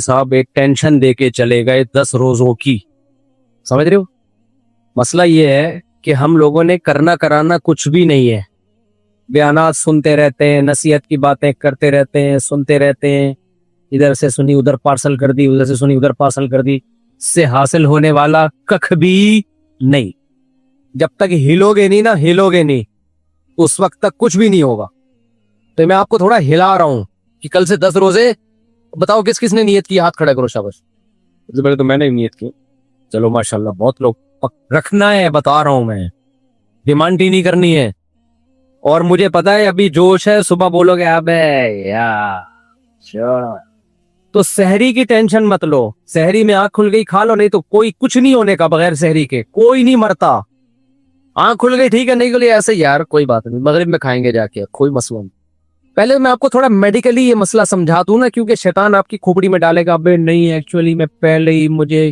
صاحب ایک ٹینشن دے کے چلے گئے 10 روزوں کی. سمجھ رہے ہو؟ مسئلہ یہ ہے کہ ہم لوگوں نے کرنا کرانا کچھ بھی نہیں ہے. بیانات سنتے رہتے ہیں, نصیحت کی باتیں کرتے رہتے ہیں, سنتے رہتے ہیں, ادھر سے سنی ادھر پارسل کر دی, ادھر سے سنی ادھر پارسل کر دی. سے حاصل ہونے والا کخ بھی نہیں. جب تک ہلو گے نہیں نا, ہلو گے نہیں, اس وقت تک کچھ بھی نہیں ہوگا. تو میں آپ کو تھوڑا ہلا رہا ہوں کہ کل سے 10 روزے. بتاؤ کس کس نے نیت کی؟ ہاتھ کھڑا کرو. شاباش. سب سے پہلے تو میں نے نیت کی. چلو ماشاءاللہ بہت لوگ رکھنا ہے, بتا رہا ہوں میں, ڈیمانڈ ہی نہیں کرنی ہے. اور مجھے پتا ہے ابھی جوش ہے, صبح بولو گے اب تو سحری کی ٹینشن مت لو. سحری میں آنکھ کھل گئی کھا لو, نہیں تو کوئی کچھ نہیں ہونے کا بغیر سحری کے, کوئی نہیں مرتا. آنکھ کھل گئی ٹھیک ہے, نہیں کھلی ایسے یار کوئی بات نہیں, مغرب میں کھائیں گے جا کے, کوئی مسئلہ نہیں. پہلے میں آپ کو تھوڑا میڈیکلی یہ مسئلہ سمجھا دوں نا, کیونکہ شیطان آپ کی کھوپڑی میں ڈالے گا. ابے نہیں, ایکچولی میں پہلے ہی مجھے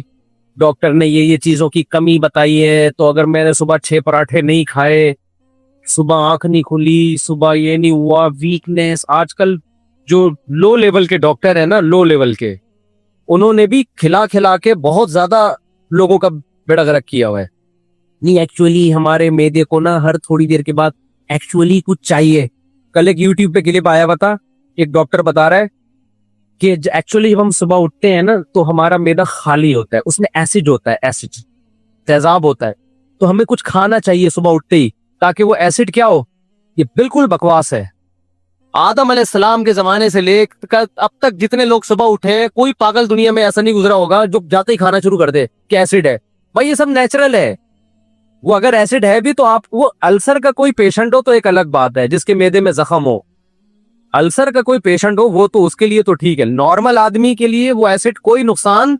ڈاکٹر نے یہ چیزوں کی کمی بتائی ہے, تو اگر میں نے صبح 6 پراٹھے نہیں کھائے, صبح آنکھ نہیں کھلی, صبح یہ نہیں ہوا, ویکنیس. آج کل جو لو لیول کے ڈاکٹر ہیں نا, لو لیول کے, انہوں نے بھی کھلا کھلا کے بہت زیادہ لوگوں کا بیڑا غرق کیا ہوا ہے. نہیں ایکچولی ہمارے معدے کو نا ہر تھوڑی دیر کے بعد ایکچولی کچھ چاہیے. کل ایک یوٹیوب پہ کلپ آیا بتا, ایک ڈاکٹر بتا رہا ہے کہ ایکچولی جب ہم صبح اٹھتے ہیں نا تو ہمارا معدہ خالی ہوتا ہے, اس میں ایسڈ ہوتا ہے, ایسڈ تیزاب ہوتا ہے, تو ہمیں کچھ کھانا چاہیے صبح اٹھتے ہی تاکہ وہ ایسڈ کیا ہو. یہ بالکل بکواس ہے. آدم علیہ السلام کے زمانے سے لے کر اب تک جتنے لوگ صبح اٹھے ہیں, کوئی پاگل دنیا میں ایسا نہیں گزرا ہوگا جو جاتے ہی کھانا شروع کر دے کہ ایسڈ ہے. بھائی یہ سب نیچرل ہے. وہ اگر ایسڈ ہے بھی تو آپ وہ السر کا کوئی پیشنٹ ہو تو ایک الگ بات ہے, جس کے معدے میں زخم ہو. السر کا کوئی پیشنٹ ہو وہ تو اس کے لیے تو ٹھیک ہے, نارمل آدمی کے لیے وہ ایسڈ کوئی نقصان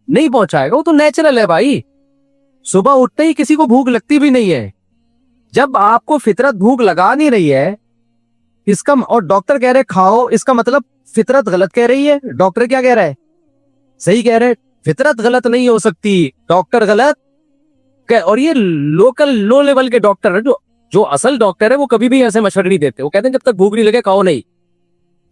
نہیں پہنچائے گا, وہ تو نیچرل ہے بھائی. صبح اٹھتے ہی کسی کو بھوک لگتی بھی نہیں ہے. جب آپ کو فطرت بھوک لگا نہیں رہی ہے اس کا, اور ڈاکٹر کہہ رہے کھاؤ, اس کا مطلب فطرت غلط کہہ رہی ہے. ڈاکٹر کیا کہہ رہا ہے؟ صحیح کہہ رہے. فطرت غلط نہیں ہو سکتی, ڈاکٹر غلط. اور یہ لوکل لو لیول کے ڈاکٹر ہے, جو اصل ڈاکٹر ہے وہ کبھی بھی ایسے مشورے نہیں دیتے. وہ کہتے ہیں جب تک بھوک نہیں لگے کھاؤ نہیں.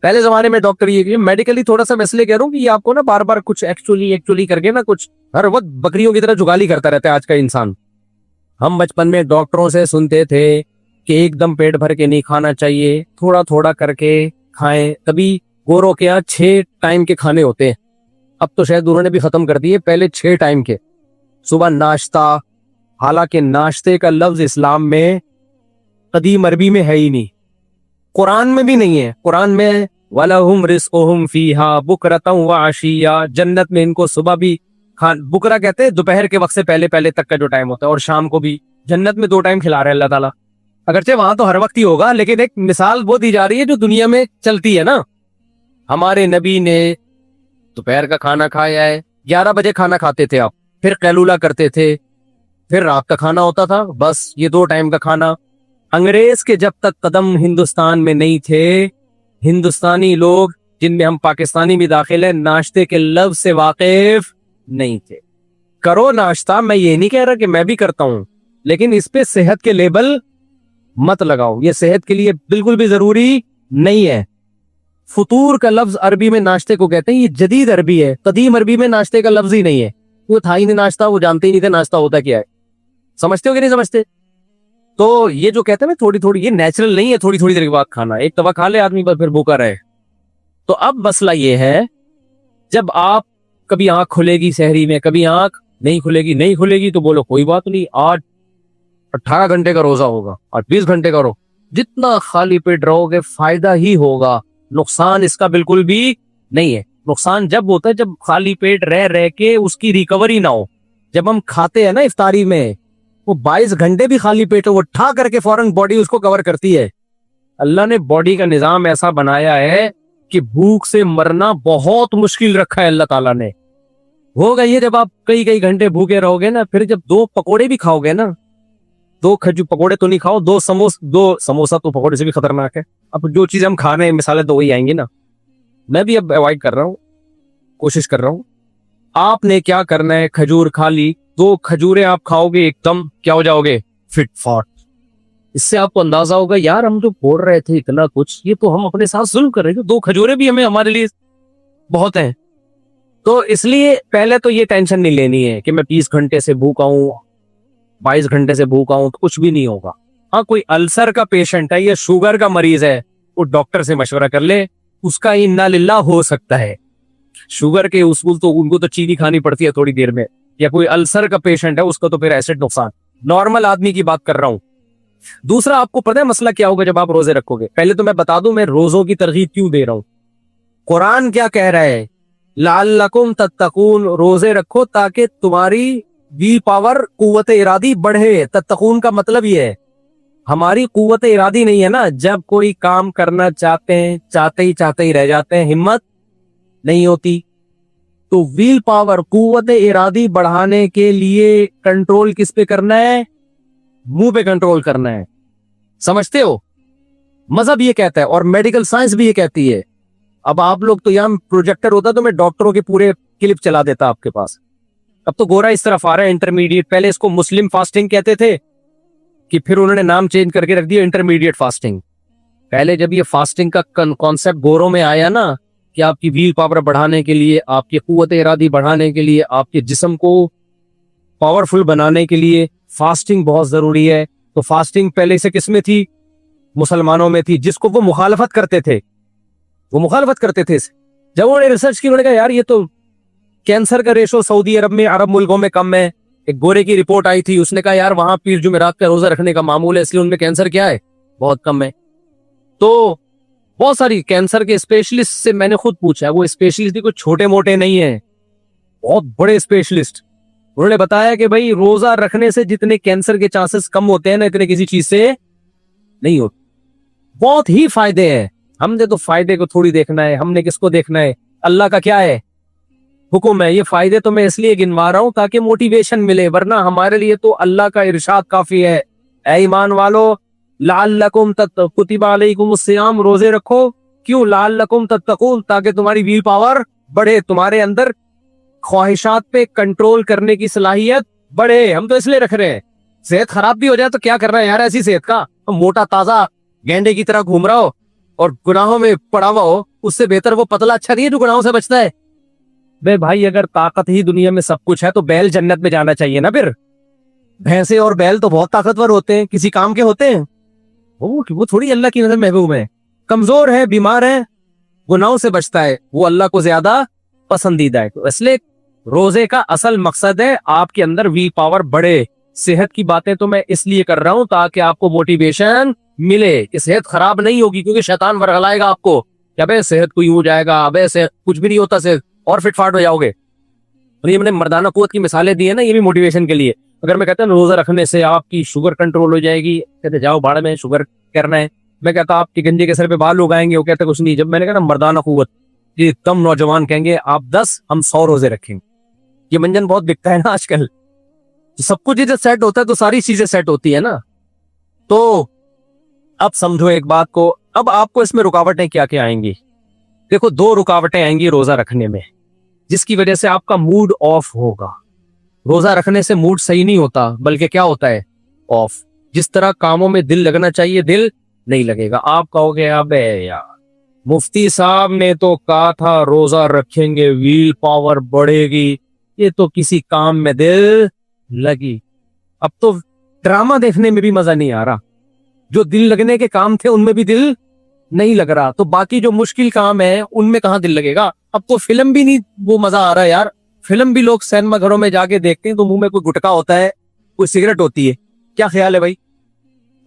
پہلے زمانے میں ڈاکٹر یہ میڈیکلی تھوڑا سا میں اس لیے کہہ رہا ہوں کہ یہ آپ کو نا بار بار کچھ ایکچولی کر کے نا کچھ ہر وقت بکریوں کی طرح جگالی کرتا رہتا ہے آج کا انسان. ہم بچپن میں ڈاکٹروں سے سنتے تھے کہ ایک دم پیٹ بھر کے نہیں کھانا چاہیے, تھوڑا تھوڑا کر کے کھائیں. تبھی گوروں کے یہاں 6 ٹائم کے کھانے ہوتے ہیں. اب تو شاید انہوں نے بھی ختم کر دیے, پہلے 6 ٹائم کے. صبح ناشتہ, حالانکہ ناشتے کا لفظ اسلام میں قدیم عربی میں ہے ہی نہیں, قرآن میں بھی نہیں ہے. قرآن میں وَلَهُمْ رِزْقُهُمْ فِيهَا بُكْرَةً وَعَشِيًّا, جنت میں ان کو صبح بھی بکرا کہتے ہیں دوپہر کے وقت سے پہلے تک کا جو ٹائم ہوتا ہے, اور شام کو بھی. جنت میں 2 ٹائم کھلا رہے ہیں اللہ تعالیٰ. اگرچہ وہاں تو ہر وقت ہی ہوگا, لیکن ایک مثال وہ دی جا رہی ہے جو دنیا میں چلتی ہے نا. ہمارے نبی نے دوپہر کا کھانا کھایا ہے, 11 بجے کھانا کھاتے تھے آپ, پھر قیلولہ کرتے تھے, پھر رات کا کھانا ہوتا تھا, بس یہ 2 ٹائم کا کھانا. انگریز کے جب تک قدم ہندوستان میں نہیں تھے, ہندوستانی لوگ جن میں ہم پاکستانی بھی داخل ہیں, ناشتے کے لفظ سے واقف نہیں تھے. کرو ناشتہ, میں یہ نہیں کہہ رہا کہ میں بھی کرتا ہوں, لیکن اس پہ صحت کے لیبل مت لگاؤ, یہ صحت کے لیے بالکل بھی ضروری نہیں ہے. فطور کا لفظ عربی میں ناشتے کو کہتے ہیں, یہ جدید عربی ہے, قدیم عربی میں ناشتے کا لفظ ہی نہیں ہے. وہ تھا ہی نہیں ناشتہ, وہ جانتے ہی نہیں تھے ناشتہ ہوتا کیا ہے. سمجھتے ہو کہ نہیں سمجھتے؟ تو یہ جو کہتے ہیں نا تھوڑی تھوڑی, یہ نیچرل نہیں ہے تھوڑی تھوڑی دیر کے بعد کھانا. ایک دفعہ کھا لے آدمی بس پھر بھوکا رہے. تو اب مسئلہ یہ ہے, جب آپ کبھی آنکھ کھلے گی سحری میں, کبھی آنکھ نہیں کھلے گی تو بولو کوئی بات نہیں, آج 18 گھنٹے کا روزہ ہوگا, اور 20 گھنٹے کا جتنا خالی پیٹ رہو گے فائدہ ہی ہوگا, نقصان اس کا بالکل بھی نہیں ہے. نقصان جب ہوتا ہے جب خالی پیٹ رہ کے اس کی ریکوری نہ ہو. جب ہم کھاتے ہیں نا افطاری میں, وہ 22 گھنٹے بھی خالی پیٹ ہو, وہ ٹھا کر کے فوراً باڈی اس کو کور کرتی ہے. اللہ نے باڈی کا نظام ایسا بنایا ہے کہ بھوک سے مرنا بہت مشکل رکھا ہے اللہ تعالیٰ نے. ہوگا یہ جب آپ کئی گھنٹے بھوکے رہو گے نا, پھر جب 2 پکوڑے بھی کھاؤ گے نا, 2 پکوڑے تو نہیں کھاؤ, 2 سموسا تو پکوڑے سے بھی خطرناک ہے. اب جو چیزیں ہم کھا رہے ہیں مثالیں تو وہی آئیں گی نا. میں بھی اب اوائڈ کر رہا ہوں, کوشش کر رہا ہوں. آپ نے کیا کرنا ہے, کھجور کھا لی, 2 کھجوریں آپ کھاؤ گے, ایک دم کیا ہو جاؤ گے, فٹ فاٹ. اس سے آپ کو اندازہ ہوگا یار ہم جو بول رہے تھے اتنا کچھ, یہ تو ہم اپنے ساتھ ظلم کر رہے تھے. 2 کھجوریں بھی ہمارے لیے بہت ہیں. تو اس لیے پہلے تو یہ ٹینشن نہیں لینی ہے کہ میں 20 گھنٹے سے بھوکا ہوں، 22 گھنٹے سے بھوکا ہوں، تو کچھ بھی نہیں ہوگا. ہاں کوئی السر کا پیشنٹ ہے یا شوگر کا مریض ہے، وہ ڈاکٹر سے مشورہ کر لے، اس کا انا للہ ہو سکتا ہے. شوگر کے اصول تو ان کو تو چینی کھانی پڑتی ہے تھوڑی دیر میں، یا کوئی السر کا پیشنٹ ہے اس کو تو پھر ایسڈ نقصان. نارمل آدمی کی بات کر رہا ہوں. دوسرا، آپ کو پتہ ہے مسئلہ کیا ہوگا جب آپ روزے رکھو گے؟ پہلے تو میں بتا دوں میں روزوں کی ترغیب کیوں دے رہا ہوں. قرآن کیا کہہ رہا ہے؟ لعلکم تتقون، روزے رکھو تاکہ تمہاری وی پاور، قوت ارادی بڑھے. تتقون کا مطلب یہ ہے ہماری قوت ارادی نہیں ہے نا، جب کوئی کام کرنا چاہتے ہیں چاہتے ہی رہ جاتے ہیں، ہمت نہیں ہوتی. تو ویل پاور، قوت ارادی بڑھانے کے لیے کنٹرول کس پہ کرنا ہے؟ منہ پہ کنٹرول کرنا ہے. سمجھتے ہو؟ مذہب یہ کہتا ہے اور میڈیکل سائنس بھی یہ کہتی ہے. اب آپ لوگ تو یہاں پروجیکٹر ہوتا تو میں ڈاکٹروں کے پورے کلپ چلا دیتا آپ کے پاس. اب تو گورا اس طرف آ رہا ہے انٹرمیڈیٹ. پہلے اس کو مسلم فاسٹنگ کہتے تھے کہ پھر انہوں نے نام چینج کر کے رکھ دیا انٹرمیڈیٹ فاسٹنگ. پہلے جب یہ فاسٹنگ کا کانسیپٹ گوروں میں آیا نا کہ آپ کی ویل پاور بڑھانے کے لیے، آپ کی قوت ارادی بڑھانے کے لیے، آپ کے جسم کو پاورفل بنانے کے لیے فاسٹنگ بہت ضروری ہے. تو فاسٹنگ پہلے سے کس میں تھی؟ مسلمانوں میں تھی، جس کو وہ مخالفت کرتے تھے. جب انہوں نے ریسرچ کی، انہوں نے کہا یار یہ تو کینسر کا ریشو سعودی عرب میں، عرب ملکوں میں کم ہے. ایک گورے کی رپورٹ آئی تھی، اس نے کہا یار وہاں پیر جمعرات کا روزہ رکھنے کا معمول ہے، اس لیے ان میں کینسر کیا ہے؟ بہت کم ہے. تو بہت ساری کینسر کے اسپیشلسٹ سے میں نے خود پوچھا، وہ اسپیشلسٹ بھی کوئی چھوٹے موٹے نہیں ہیں، بہت بڑے اسپیشلسٹ. انہوں نے بتایا کہ بھائی روزہ رکھنے سے جتنے کینسر کے چانسز کم ہوتے ہیں نا، اتنے کسی چیز سے نہیں ہوتے. بہت ہی فائدے ہیں. ہم نے تو فائدے کو تھوڑی دیکھنا ہے، ہم نے کس کو دیکھنا ہے؟ اللہ کا کیا ہے حکم ہے. یہ فائدے تو میں اس لیے گنوا رہا ہوں تاکہ موٹیویشن ملے، ورنہ ہمارے لیے تو اللہ کا ارشاد کافی ہے. اے ایمان والو، لعلکم کتب علیکم الصیام، روزے رکھو. کیوں؟ لعلکم تتقون، تاکہ تمہاری ویل پاور بڑھے، تمہارے اندر خواہشات پہ کنٹرول کرنے کی صلاحیت بڑھے. ہم تو اس لیے رکھ رہے ہیں. صحت خراب بھی ہو جائے تو کیا کر رہا ہے یار ایسی صحت کا؟ موٹا تازہ گینڈے کی طرح گھوم رہا ہو اور گناہوں میں پڑا ہوا ہو، اس سے بہتر وہ پتلا اچھا نہیں ہے جو گناہوں سے بچتا ہے. بے بھائی اگر طاقت ہی دنیا میں سب کچھ ہے تو بیل جنت میں جانا چاہیے نا. پھر بھینسے اور بیل تو بہت طاقتور ہوتے ہیں، کسی کام کے ہوتے ہیں. وہ تھوڑی اللہ کی نظر محبوب ہے. کمزور ہے، بیمار ہے، گناہوں سے بچتا ہے، وہ اللہ کو زیادہ پسندیدہ ہے. تو اس لیے روزے کا اصل مقصد ہے آپ کے اندر وی پاور بڑھے. صحت کی باتیں تو میں اس لیے کر رہا ہوں تاکہ آپ کو موٹیویشن ملے کہ صحت خراب نہیں ہوگی، کیونکہ شیطان ورغلائے گا آپ کو کہ ابے صحت کو یوں ہو جائے گا، ابے صحت کچھ بھی نہیں ہوتا، صحت اور فٹ فاٹ ہو جاؤ گے. اور یہ میں نے مردانہ قوت کی مثالیں دی ہیں نا، یہ بھی موٹیویشن کے لیے. اگر میں کہتا ہوں روزہ رکھنے سے آپ کی شوگر کنٹرول ہو جائے گی، کہتے جاؤ بھاڑ میں شوگر کرنا ہے. میں کہتا آپ کی گنجے کے سر پہ بال اگائیں گے، وہ کہتے کچھ نہیں. جب میں نے کہا نا مردانہ قوت، یہ کم نوجوان کہیں گے آپ 10 ہم 100 روزے رکھیں گے. یہ منجن بہت بکتا ہے نا آج کل. سب کچھ جب سیٹ ہوتا ہے تو ساری چیزیں سیٹ ہوتی ہے نا. تو اب سمجھو ایک بات کو، اب آپ کو اس میں رکاوٹیں کیا کیا آئیں گی؟ دیکھو 2 رکاوٹیں آئیں گی روزہ رکھنے میں، جس کی وجہ سے آپ کا موڈ آف ہوگا. روزہ رکھنے سے موڈ صحیح نہیں ہوتا، بلکہ کیا ہوتا ہے؟ آف. جس طرح کاموں میں دل لگنا چاہیے دل نہیں لگے گا. آپ کہو گے ابے یار مفتی صاحب نے تو کہا تھا روزہ رکھیں گے ویل پاور بڑھے گی، یہ تو کسی کام میں دل لگی. اب تو ڈرامہ دیکھنے میں بھی مزہ نہیں آ رہا. جو دل لگنے کے کام تھے ان میں بھی دل نہیں لگ رہا، تو باقی جو مشکل کام ہے ان میں کہاں دل لگے گا؟ اب تو فلم بھی نہیں وہ مزہ آ رہا ہے یار. فلم بھی لوگ سینما گھروں میں جا کے دیکھتے ہیں تو منہ میں کوئی گٹکا ہوتا ہے، کوئی سگریٹ ہوتی ہے. کیا خیال ہے بھائی؟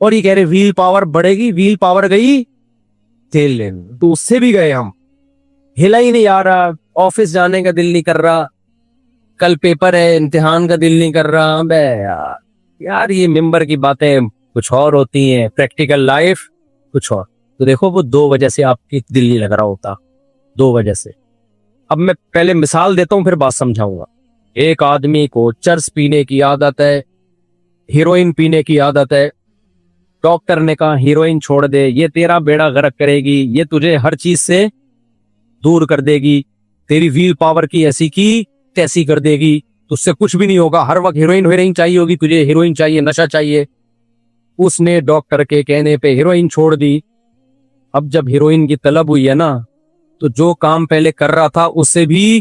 اور یہ کہہ رہے ویل پاور بڑھے گی، ویل پاور گئی تیل لینے. تو اس سے بھی گئے ہم، ہلا ہی نہیں آ رہا. آفس جانے کا دل نہیں کر رہا، کل پیپر ہے امتحان کا دل نہیں کر رہا. بے یار یہ ممبر کی باتیں کچھ اور ہوتی ہیں، پریکٹیکل لائف کچھ اور. تو دیکھو وہ 2 وجہ سے آپ کی دل نہیں لگ رہا ہوتا، 2 وجہ سے. اب میں پہلے مثال دیتا ہوں پھر بات سمجھاؤں گا. ایک آدمی کو چرس پینے کی عادت ہے، ہیروئن پینے کی عادت ہے. ڈاکٹر نے کہا ہیروئن چھوڑ دے، یہ تیرا بیڑا غرق کرے گی، یہ تجھے ہر چیز سے دور کر دے گی، تیری ویل پاور کی ایسی کی تیسی کر دے گی، تجھ سے کچھ بھی نہیں ہوگا. ہر وقت ہیروئن چاہیے ہوگی تجھے، ہیروئن چاہیے، نشہ چاہیے. اس نے ڈاکٹر کے کہنے پہ ہیروئن چھوڑ دی. اب جب ہیروئن کی طلب ہوئی ہے نا، تو جو کام پہلے کر رہا تھا اس سے بھی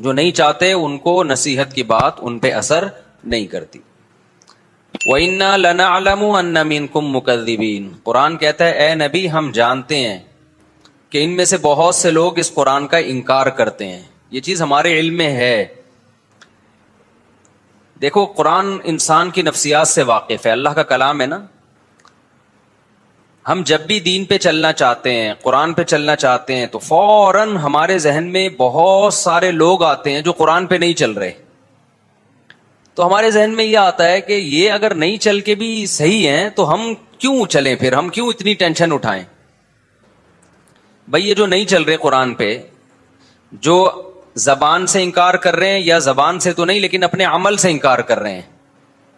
جو نہیں چاہتے ان کو نصیحت کی بات ان پہ اثر نہیں کرتی. وَإِنَّا لَنَعْلَمُ أَنَّ مِنْكُمْ مُكَذِّبِينَ. قرآن کہتا ہے اے نبی ہم جانتے ہیں کہ ان میں سے بہت سے لوگ اس قرآن کا انکار کرتے ہیں. یہ چیز ہمارے علم میں ہے. دیکھو قرآن انسان کی نفسیات سے واقف ہے, اللہ کا کلام ہے نا. ہم جب بھی دین پہ چلنا چاہتے ہیں, قرآن پہ چلنا چاہتے ہیں, تو فوراً ہمارے ذہن میں بہت سارے لوگ آتے ہیں جو قرآن پہ نہیں چل رہے. تو ہمارے ذہن میں یہ آتا ہے کہ یہ اگر نہیں چل کے بھی صحیح ہیں تو ہم کیوں چلیں, پھر ہم کیوں اتنی ٹینشن اٹھائیں. بھئی یہ جو نہیں چل رہے قرآن پہ, جو زبان سے انکار کر رہے ہیں, یا زبان سے تو نہیں لیکن اپنے عمل سے انکار کر رہے ہیں.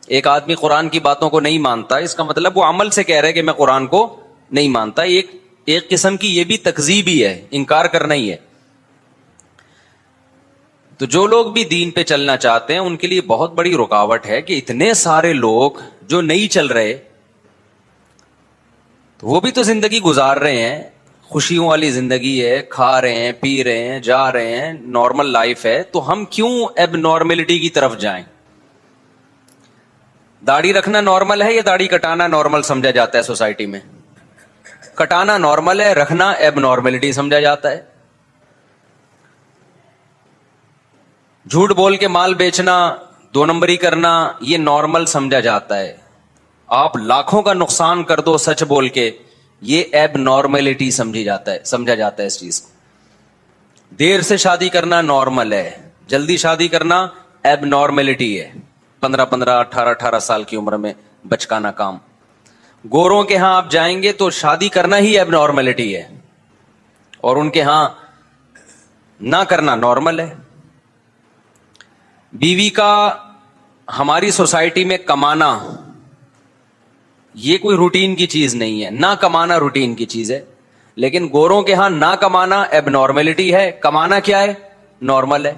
ایک آدمی قرآن کی باتوں کو نہیں مانتا, اس کا مطلب وہ عمل سے کہہ رہے کہ میں قرآن کو نہیں مانتا. ایک قسم کی یہ بھی تکذیب ہی ہے, انکار کرنا ہی ہے. تو جو لوگ بھی دین پہ چلنا چاہتے ہیں ان کے لیے بہت بڑی رکاوٹ ہے کہ اتنے سارے لوگ جو نہیں چل رہے, تو وہ بھی تو زندگی گزار رہے ہیں, خوشیوں والی زندگی ہے, کھا رہے ہیں, پی رہے ہیں, جا رہے ہیں, نارمل لائف ہے, تو ہم کیوں اب نارملٹی کی طرف جائیں. داڑھی رکھنا نارمل ہے یا داڑھی کٹانا نارمل سمجھا جاتا ہے سوسائٹی میں؟ کٹانا نارمل ہے, رکھنا اب نارملٹی سمجھا جاتا ہے. جھوٹ بول کے مال بیچنا, 2 نمبری کرنا, یہ نارمل سمجھا جاتا ہے. آپ لاکھوں کا نقصان کر دو سچ بول کے, یہ اب نارملٹی سمجھا جاتا ہے اس چیز کو. دیر سے شادی کرنا نارمل ہے, جلدی شادی کرنا اب نارملٹی ہے. 15 18 سال کی عمر میں بچکانا کام. گوروں کے ہاں آپ جائیں گے تو شادی کرنا ہی اب نارملٹی ہے, اور ان کے ہاں نہ کرنا نارمل ہے. بیوی کا ہماری سوسائٹی میں کمانا یہ کوئی روٹین کی چیز نہیں ہے, نہ کمانا روٹین کی چیز ہے. لیکن گوروں کے ہاں نہ کمانا اب نارملٹی ہے, کمانا کیا ہے, نارمل ہے.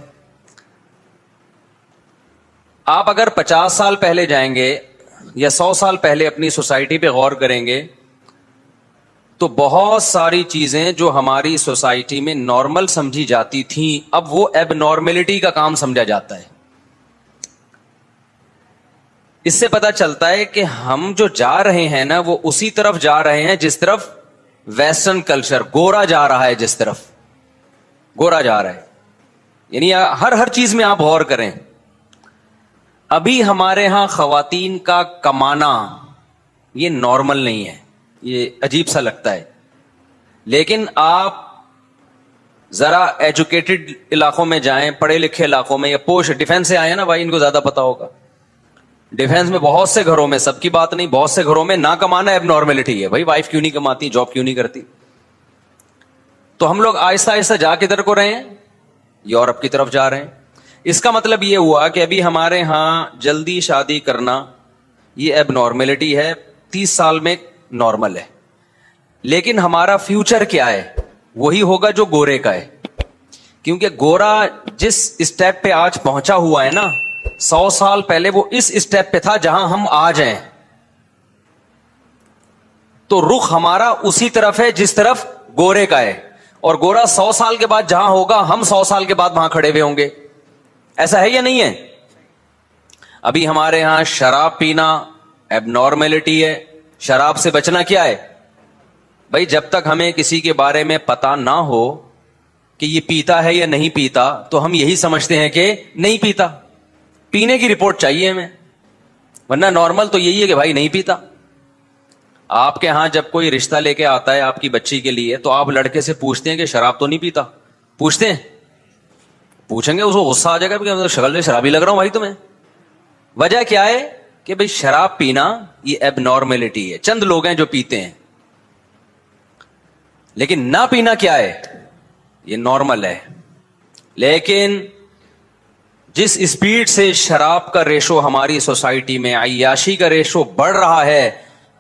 آپ اگر 50 سال پہلے جائیں گے یا 100 سال پہلے اپنی سوسائٹی پہ غور کریں گے تو بہت ساری چیزیں جو ہماری سوسائٹی میں نارمل سمجھی جاتی تھیں اب وہ اب نارملٹی کا کام سمجھا جاتا ہے. اس سے پتا چلتا ہے کہ ہم جو جا رہے ہیں نا وہ اسی طرف جا رہے ہیں جس طرف ویسٹرن کلچر, گورا جا رہا ہے, جس طرف گورا جا رہا ہے. یعنی ہر چیز میں آپ غور کریں. ابھی ہمارے ہاں خواتین کا کمانا یہ نارمل نہیں ہے, یہ عجیب سا لگتا ہے. لیکن آپ ذرا ایجوکیٹڈ علاقوں میں جائیں, پڑھے لکھے علاقوں میں, یا پوش ڈیفینس سے آئے نا بھائی, ان کو زیادہ پتا ہوگا. ڈیفینس میں بہت سے گھروں میں, سب کی بات نہیں, بہت سے گھروں میں نہ کمانا اب نارملٹی ہے. بھائی وائف کیوں نہیں کماتی, جاب کیوں نہیں کرتی؟ تو ہم لوگ آہستہ آہستہ جا کدھر کو رہے ہیں, یورپ کی طرف جا رہے ہیں. اس کا مطلب یہ ہوا کہ ابھی ہمارے ہاں جلدی شادی کرنا یہ اب نارملٹی ہے, 30 سال میں نارمل ہے. لیکن ہمارا فیوچر کیا ہے, وہی ہوگا جو گورے کا ہے. کیونکہ گورا جس اسٹیپ پہ آج پہنچا ہوا ہے نا, 100 سال پہلے وہ اس اسٹیپ پہ تھا جہاں ہم آج ہیں. تو رخ ہمارا اسی طرف ہے جس طرف گورے کا ہے, اور گورا 100 سال کے بعد جہاں ہوگا ہم 100 سال کے بعد وہاں کھڑے ہوئے ہوں گے. ایسا ہے یا نہیں ہے؟ ابھی ہمارے ہاں شراب پینا اب نارملٹی ہے. شراب سے بچنا کیا ہے بھائی؟ جب تک ہمیں کسی کے بارے میں پتا نہ ہو کہ یہ پیتا ہے یا نہیں پیتا تو ہم یہی سمجھتے ہیں کہ نہیں پیتا. پینے کی رپورٹ چاہیے ہمیں, ورنہ نارمل تو یہی ہے کہ بھائی نہیں پیتا. آپ کے ہاں جب کوئی رشتہ لے کے آتا ہے آپ کی بچی کے لیے تو آپ لڑکے سے پوچھتے ہیں کہ شراب تو نہیں پیتا؟ پوچھتے ہیں؟ پوچھیں گے, اس کو غصہ آ جائے گا کہ شکل سے شرابی لگ رہا ہوں بھائی تمہیں. وجہ کیا ہے کہ بھائی شراب پینا یہ اب نارملٹی ہے, چند لوگ ہیں جو پیتے ہیں. لیکن نہ پینا کیا ہے, یہ نارمل ہے. لیکن جس اسپیڈ سے شراب کا ریشو ہماری سوسائٹی میں, عیاشی کا ریشو بڑھ رہا ہے,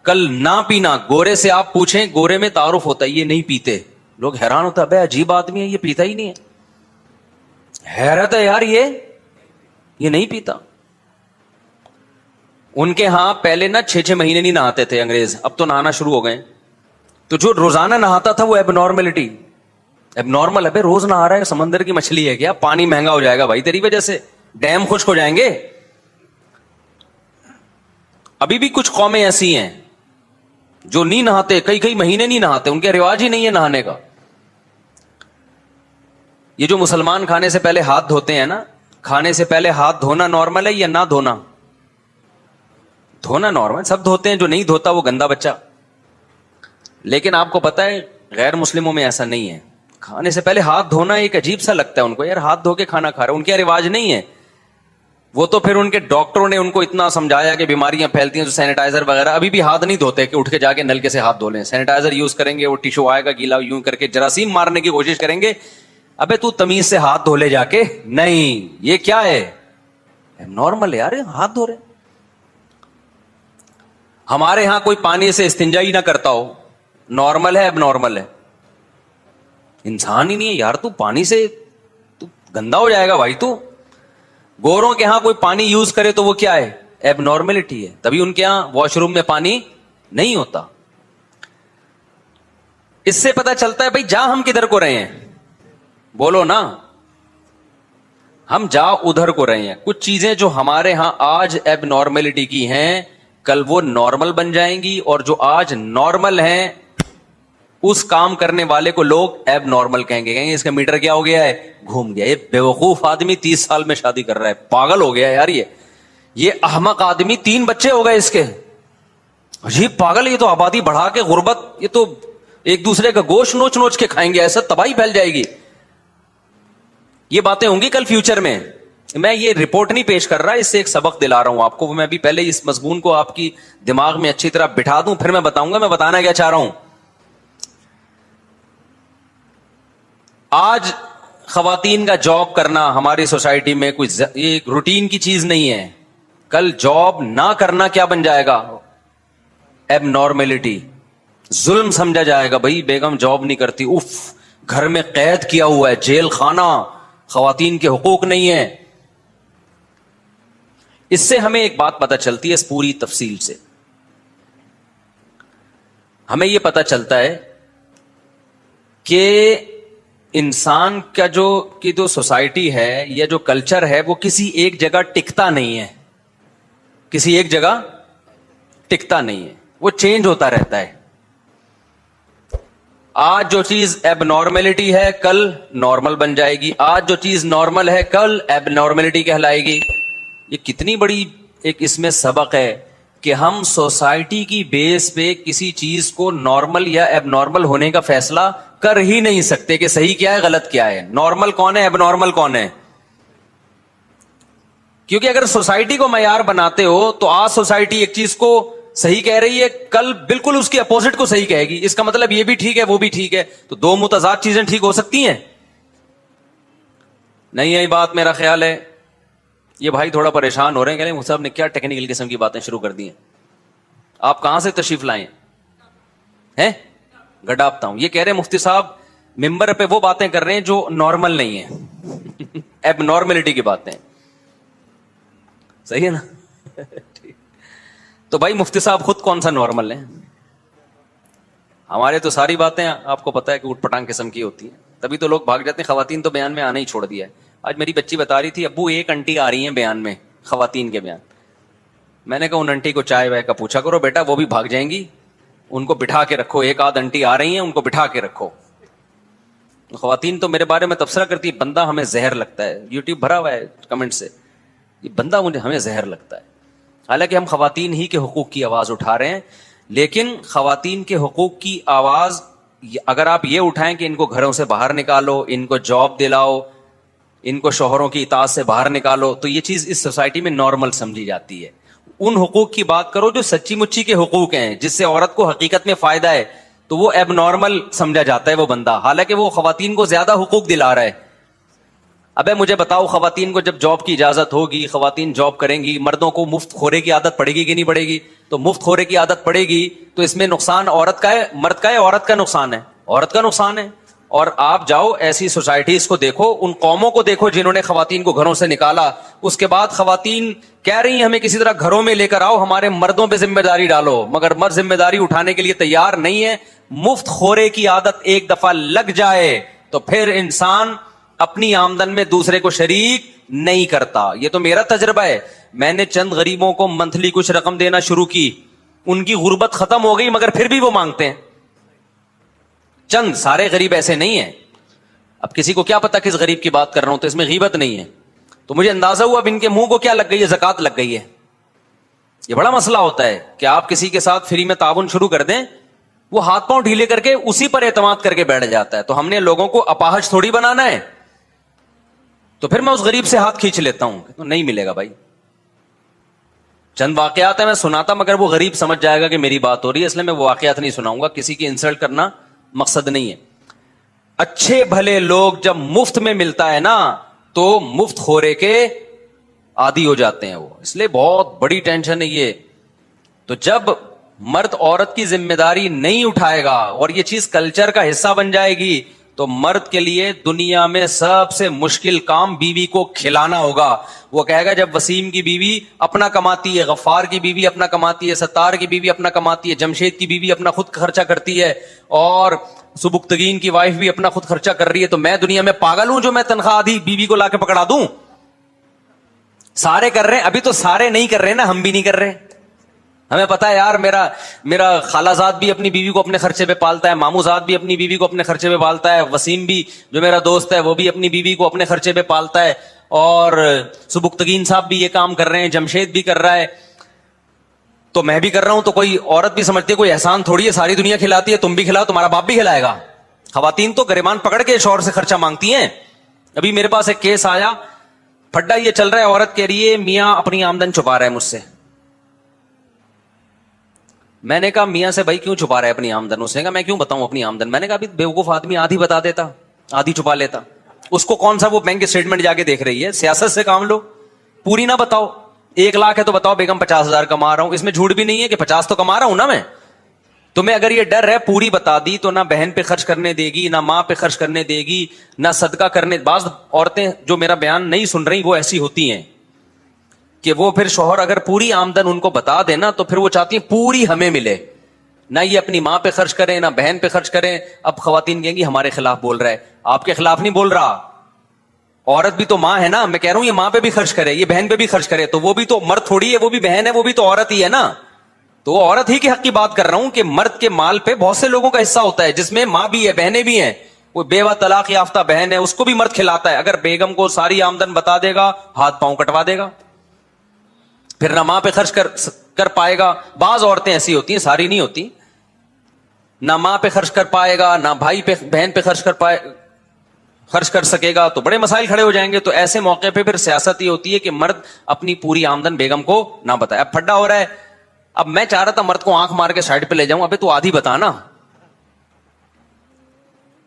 کل نہ پینا, گورے سے آپ پوچھیں, گورے میں تعارف ہوتا ہے یہ نہیں پیتے, لوگ حیران ہوتا ہے بھائی عجیب آدمی ہے یہ پیتا ہی نہیں ہے. حیرت ہے یار, یہ نہیں پیتا. ان کے ہاں پہلے نا 6 مہینے نہیں نہاتے تھے انگریز, اب تو نہانا شروع ہو گئے. تو جو روزانہ نہاتا تھا وہ اب نارملٹی. اب نارمل ہے روز نہا رہا ہے, سمندر کی مچھلی ہے کیا, پانی مہنگا ہو جائے گا بھائی تیری وجہ سے, ڈیم خشک ہو جائیں گے. ابھی بھی کچھ قومیں ایسی ہیں جو نہیں نہاتے, کئی مہینے نہیں نہاتے, ان کے رواج ہی نہیں ہے نہانے کا. یہ جو مسلمان کھانے سے پہلے ہاتھ دھوتے ہیں نا, کھانے سے پہلے ہاتھ دھونا نارمل ہے یا نہ دھونا؟ دھونا نارمل, سب دھوتے ہیں, جو نہیں دھوتا وہ گندا بچہ. لیکن آپ کو پتا ہے غیر مسلموں میں ایسا نہیں ہے. کھانے سے پہلے ہاتھ دھونا ایک عجیب سا لگتا ہے ان کو, یار ہاتھ دھو کے کھانا کھا رہے, ان کے رواج نہیں ہے. وہ تو پھر ان کے ڈاکٹروں نے ان کو اتنا سمجھایا کہ بیماریاں پھیلتی ہیں, تو سینیٹائزر وغیرہ, ابھی بھی ہاتھ نہیں دھوتے کہ اٹھ کے جا کے نلکے سے ہاتھ دھو لیں. سینیٹائزر یوز کریں گے, وہ ٹیشو آئے گا گیلا, یوں کر کے جراثیم مارنے کی کوشش کریں گے. ابے تو تمیز سے ہاتھ دھو لے جا کے. نہیں, یہ کیا ہے, نارمل ہے یار, ہاتھ دھو رہے. ہمارے ہاں کوئی پانی سے استنجا ہی نہ کرتا ہو, نارمل ہے اب نارمل ہے؟ انسان ہی نہیں ہے یار, تو پانی سے تو گندا ہو جائے گا بھائی. تو گوروں کے ہاں کوئی پانی یوز کرے تو وہ کیا ہے, ایب نارملٹی ہے. تبھی ان کے ہاں واش روم میں پانی نہیں ہوتا. اس سے پتا چلتا ہے بھائی جا ہم کدھر کو رہے ہیں, بولو نا, ہم جا ادھر کو رہے ہیں. کچھ چیزیں جو ہمارے ہاں آج ایب نارملٹی کی ہیں, کل وہ نارمل بن جائیں گی, اور جو آج نارمل ہیں اس کام کرنے والے کو لوگ ایب نارمل کہیں گے, اس کا میٹر کیا ہو گیا ہے, گھوم گیا. یہ بیوقوف آدمی 30 سال میں شادی کر رہا ہے, پاگل ہو گیا یار. یہ احمق آدمی 3 بچے ہو گئے اس کے, عجیب پاگل. یہ تو آبادی بڑھا کے غربت, یہ تو ایک دوسرے کا گوشت نوچ نوچ کے کھائیں گے, ایسا تباہی پھیل جائے گی. یہ باتیں ہوں گی کل فیوچر میں. میں یہ رپورٹ نہیں پیش کر رہا, اس سے ایک سبق دلا رہا ہوں آپ کو. میں بھی پہلے اس مضمون کو آپ کی دماغ میں اچھی طرح بٹھا دوں, پھر میں بتاؤں گا میں بتانا کیا چاہ رہا ہوں. آج خواتین کا جاب کرنا ہماری سوسائٹی میں کوئی روٹین کی چیز نہیں ہے. کل جاب نہ کرنا کیا بن جائے گا, ایب نارملٹی, ظلم سمجھا جائے گا. بھائی بیگم جاب نہیں کرتی, اف, گھر میں قید کیا ہوا ہے, جیل خانہ, خواتین کے حقوق نہیں ہے. اس سے ہمیں ایک بات پتہ چلتی ہے, اس پوری تفصیل سے ہمیں یہ پتہ چلتا ہے کہ انسان کا جو سوسائٹی ہے یا جو کلچر ہے وہ کسی ایک جگہ ٹکتا نہیں ہے, کسی ایک جگہ ٹکتا نہیں ہے, وہ چینج ہوتا رہتا ہے. آج جو چیز ایب نارملٹی ہے کل نارمل بن جائے گی, آج جو چیز نارمل ہے کل ایب نارملٹی کہلائے گی. یہ کتنی بڑی ایک اس میں سبق ہے کہ ہم سوسائٹی کی بیس پہ کسی چیز کو نارمل یا ایب نارمل ہونے کا فیصلہ کر ہی نہیں سکتے کہ صحیح کیا ہے غلط کیا ہے, نارمل کون ہے ایب نارمل کون ہے. کیونکہ اگر سوسائٹی کو معیار بناتے ہو تو آج سوسائٹی ایک چیز کو صحیح کہہ رہی ہے, کل بالکل اس کے اپوزٹ کو صحیح کہے گی. اس کا مطلب یہ بھی ٹھیک ہے وہ بھی ٹھیک ہے, تو دو متضاد چیزیں ٹھیک ہو سکتی ہیں نہیں. یہی بات میرا خیال ہے. یہ بھائی تھوڑا پریشان ہو رہے ہیں, کہہ رہے ہیں صاحب نے کیا ٹیکنیکل قسم کی باتیں شروع کر دی ہیں. آپ کہاں سے تشریف لائے ہیں؟ گڈاپتا ہوں. یہ کہہ رہے ہیں مفتی صاحب ممبر پہ وہ باتیں کر رہے ہیں جو نارمل نہیں ہیں, ایب نارملٹی کی باتیں. صحیح ہے نا؟ تو بھائی مفتی صاحب خود کون سا نارمل ہے؟ ہمارے تو ساری باتیں آپ کو پتا ہے کہ اٹھ پٹانگ قسم کی ہوتی ہیں, تبھی تو لوگ بھاگ جاتے ہیں. خواتین تو بیان میں آنا ہی چھوڑ دیا ہے. آج میری بچی بتا رہی تھی ابو ایک انٹی آ رہی ہیں بیان میں, خواتین کے بیان. میں نے کہا ان انٹی کو چائے وائے کا پوچھا کرو بیٹا, وہ بھی بھاگ جائیں گی, ان کو بٹھا کے رکھو. ایک آدھ انٹی آ رہی ہیں ان کو بٹھا کے رکھو. خواتین تو میرے بارے میں تبصرہ کرتی ہے, بندہ ہمیں زہر لگتا ہے. یوٹیوب بھرا ہوا ہے کمنٹ سے, یہ بندہ ہمیں زہر لگتا ہے. حالانکہ ہم خواتین ہی کے حقوق کی آواز اٹھا رہے ہیں, لیکن خواتین کے حقوق کی آواز اگر آپ یہ اٹھائیں کہ ان کو گھروں سے باہر نکالو, ان کو جاب دلاؤ, ان کو شوہروں کی اطاعت سے باہر نکالو, تو یہ چیز اس سوسائٹی میں نارمل سمجھی جاتی ہے. ان حقوق کی بات کرو جو سچی مچی کے حقوق ہیں, جس سے عورت کو حقیقت میں فائدہ ہے, تو وہ ایب نارمل سمجھا جاتا ہے وہ بندہ, حالانکہ وہ خواتین کو زیادہ حقوق دلا رہا ہے. ابے مجھے بتاؤ, خواتین کو جب جاب کی اجازت ہوگی, خواتین جاب کریں گی, مردوں کو مفت خورے کی عادت پڑے گی کہ نہیں پڑے گی؟ تو مفت خورے کی عادت پڑے گی تو اس میں نقصان عورت کا ہے, مرد کا ہے؟ عورت کا نقصان ہے, عورت کا نقصان ہے. اور آپ جاؤ ایسی سوسائٹیز کو دیکھو, ان قوموں کو دیکھو جنہوں نے خواتین کو گھروں سے نکالا, اس کے بعد خواتین کہہ رہی ہیں ہمیں کسی طرح گھروں میں لے کر آؤ, ہمارے مردوں پہ ذمہ داری ڈالو, مگر مرد ذمہ داری اٹھانے کے لیے تیار نہیں ہے. مفت خورے کی عادت ایک دفعہ لگ جائے تو پھر انسان اپنی آمدن میں دوسرے کو شریک نہیں کرتا. یہ تو میرا تجربہ ہے. میں نے چند غریبوں کو منتھلی کچھ رقم دینا شروع کی, ان کی غربت ختم ہو گئی مگر پھر بھی وہ مانگتے ہیں. چند, سارے غریب ایسے نہیں ہیں. اب کسی کو کیا پتا کس غریب کی بات کر رہا ہوں, تو اس میں غیبت نہیں ہے. تو مجھے اندازہ ہوا اب ان کے منہ کو کیا لگ گئی ہے, زکات لگ گئی ہے. یہ بڑا مسئلہ ہوتا ہے کہ آپ کسی کے ساتھ فری میں تعاون شروع کر دیں, وہ ہاتھ پاؤں ڈھیلے کر کے اسی پر اعتماد کر کے بیٹھ جاتا ہے. تو ہم نے لوگوں کو اپاہج تھوڑی بنانا ہے. تو پھر میں اس غریب سے ہاتھ کھینچ لیتا ہوں, تو نہیں ملے گا بھائی. چند واقعات ہیں میں سناتا, مگر وہ غریب سمجھ جائے گا کہ میری بات ہو رہی ہے, اس لیے میں وہ واقعات نہیں سناؤں گا. کسی کی انسلٹ کرنا مقصد نہیں ہے. اچھے بھلے لوگ جب مفت میں ملتا ہے نا تو مفت خورے کے عادی ہو جاتے ہیں وہ, اس لیے بہت بڑی ٹینشن ہے یہ. تو جب مرد عورت کی ذمہ داری نہیں اٹھائے گا اور یہ چیز کلچر کا حصہ بن جائے گی, تو مرد کے لیے دنیا میں سب سے مشکل کام بیوی کو کھلانا ہوگا. وہ کہے گا جب وسیم کی بیوی اپنا کماتی ہے, غفار کی بیوی اپنا کماتی ہے, ستار کی بیوی اپنا کماتی ہے, جمشید کی بیوی اپنا خود خرچہ کرتی ہے, اور سبکتگین کی وائف بھی اپنا خود خرچہ کر رہی ہے, تو میں دنیا میں پاگل ہوں جو میں تنخواہ آدھی بیوی کو لا کے پکڑا دوں؟ سارے کر رہے ہیں. ابھی تو سارے نہیں کر رہے نا, ہم بھی نہیں کر رہے. ہمیں پتا ہے یار, میرا خالہ زاد بھی اپنی بیوی کو اپنے خرچے پہ پالتا ہے, مامو زاد بھی اپنی بیوی کو اپنے خرچے پہ پالتا ہے, وسیم بھی جو میرا دوست ہے وہ بھی اپنی بیوی کو اپنے خرچے پہ پالتا ہے, اور سبکتگین صاحب بھی یہ کام کر رہے ہیں, جمشید بھی کر رہا ہے, تو میں بھی کر رہا ہوں. تو کوئی عورت بھی سمجھتی ہے کوئی احسان تھوڑی ہے, ساری دنیا کھلاتی ہے, تم بھی کھلاؤ, تمہارا باپ بھی کھلائے گا. خواتین تو گریبان پکڑ کے شوہر سے خرچہ مانگتی ہیں. ابھی میرے پاس ایک کیس آیا, پھڈا یہ چل رہا ہے, عورت کہہ رہی ہے میاں اپنی آمدن چھپا رہا ہے مجھ سے. میں نے کہا میاں سے بھائی کیوں چھپا رہا ہے اپنی آمدن؟ اس نے کہا میں کیوں بتاؤں اپنی آمدن. میں نے کہا ابھی بیوقوف آدمی آدھی بتا دیتا, آدھی چھپا لیتا. اس کو کون سا وہ بینک اسٹیٹمنٹ جا کے دیکھ رہی ہے؟ سیاست سے کام لو, پوری نہ بتاؤ. 1 لاکھ ہے تو بتاؤ بیگم 50,000 کما رہا ہوں. اس میں جھوٹ بھی نہیں ہے کہ 50 تو کما رہا ہوں نا میں. تمہیں اگر یہ ڈر ہے پوری بتا دی تو نہ بہن پہ خرچ کرنے دے گی, نہ ماں پہ خرچ کرنے دے گی, نہ صدقہ کرنے. بعض عورتیں جو میرا بیان نہیں سن رہی وہ ایسی ہوتی ہیں کہ وہ پھر شوہر اگر پوری آمدن ان کو بتا دینا تو پھر وہ چاہتی ہیں پوری ہمیں ملے, نہ یہ اپنی ماں پہ خرچ کریں نہ بہن پہ خرچ کریں. اب خواتین کہیں گی ہمارے خلاف بول رہا ہے. آپ کے خلاف نہیں بول رہا, عورت بھی تو ماں ہے نا. میں کہہ رہا ہوں یہ ماں پہ بھی خرچ کرے, یہ بہن پہ بھی خرچ کرے, تو وہ بھی تو مرد تھوڑی ہے, وہ بھی بہن ہے, وہ بھی تو عورت ہی ہے نا. تو وہ عورت ہی کے حق کی بات کر رہا ہوں کہ مرد کے مال پہ بہت سے لوگوں کا حصہ ہوتا ہے, جس میں ماں بھی ہے, بہنیں بھی ہیں. وہ بیوہ طلاق یافتہ بہن ہے, اس کو بھی مرد کھلاتا ہے. اگر بیگم کو ساری آمدن بتا دے گا ہاتھ پاؤں کٹوا دے گا, پھر نہ ماں پہ خرچ کر پائے گا. بعض عورتیں ایسی ہوتی ہیں, ساری نہیں ہوتی, نہ ماں پہ خرچ کر پائے گا, نہ بھائی پہ بہن پہ خرچ کر سکے گا, تو بڑے مسائل کھڑے ہو جائیں گے. تو ایسے موقع پہ پھر سیاست یہ ہوتی ہے کہ مرد اپنی پوری آمدن بیگم کو نہ بتائے. اب پھڈا ہو رہا ہے, اب میں چاہ رہا تھا مرد کو آنکھ مار کے سائڈ پہ لے جاؤں, ابے تو آدھی بتا نا,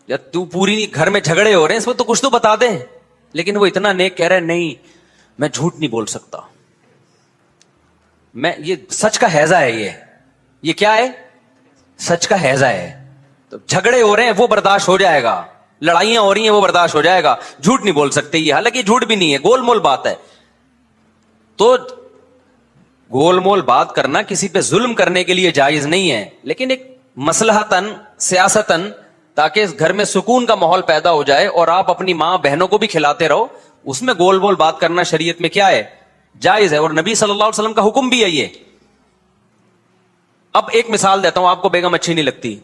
یا تو پوری گھر میں جھگڑے ہو رہے ہیں اس میں تو کچھ تو بتا دے. لیکن وہ اتنا نیک کہہ رہے نہیں میں جھوٹ نہیں بول سکتا, میں یہ سچ کا ہیضہ ہے, یہ کیا ہے؟ سچ کا ہیضہ ہے. تو جھگڑے ہو رہے ہیں وہ برداشت ہو جائے گا, لڑائیاں ہو رہی ہیں وہ برداشت ہو جائے گا, جھوٹ نہیں بول سکتے. یہ حالانکہ جھوٹ بھی نہیں ہے, گول مول بات ہے. تو گول مول بات کرنا کسی پہ ظلم کرنے کے لیے جائز نہیں ہے, لیکن ایک مصلحتاً سیاستاً تاکہ اس گھر میں سکون کا ماحول پیدا ہو جائے اور آپ اپنی ماں بہنوں کو بھی کھلاتے رہو, اس میں گول مول بات کرنا شریعت میں کیا ہے؟ جائز ہے. اور نبی صلی اللہ علیہ وسلم کا حکم بھی ہے یہ. اب ایک مثال دیتا ہوں, آپ کو بیگم اچھی نہیں لگتی,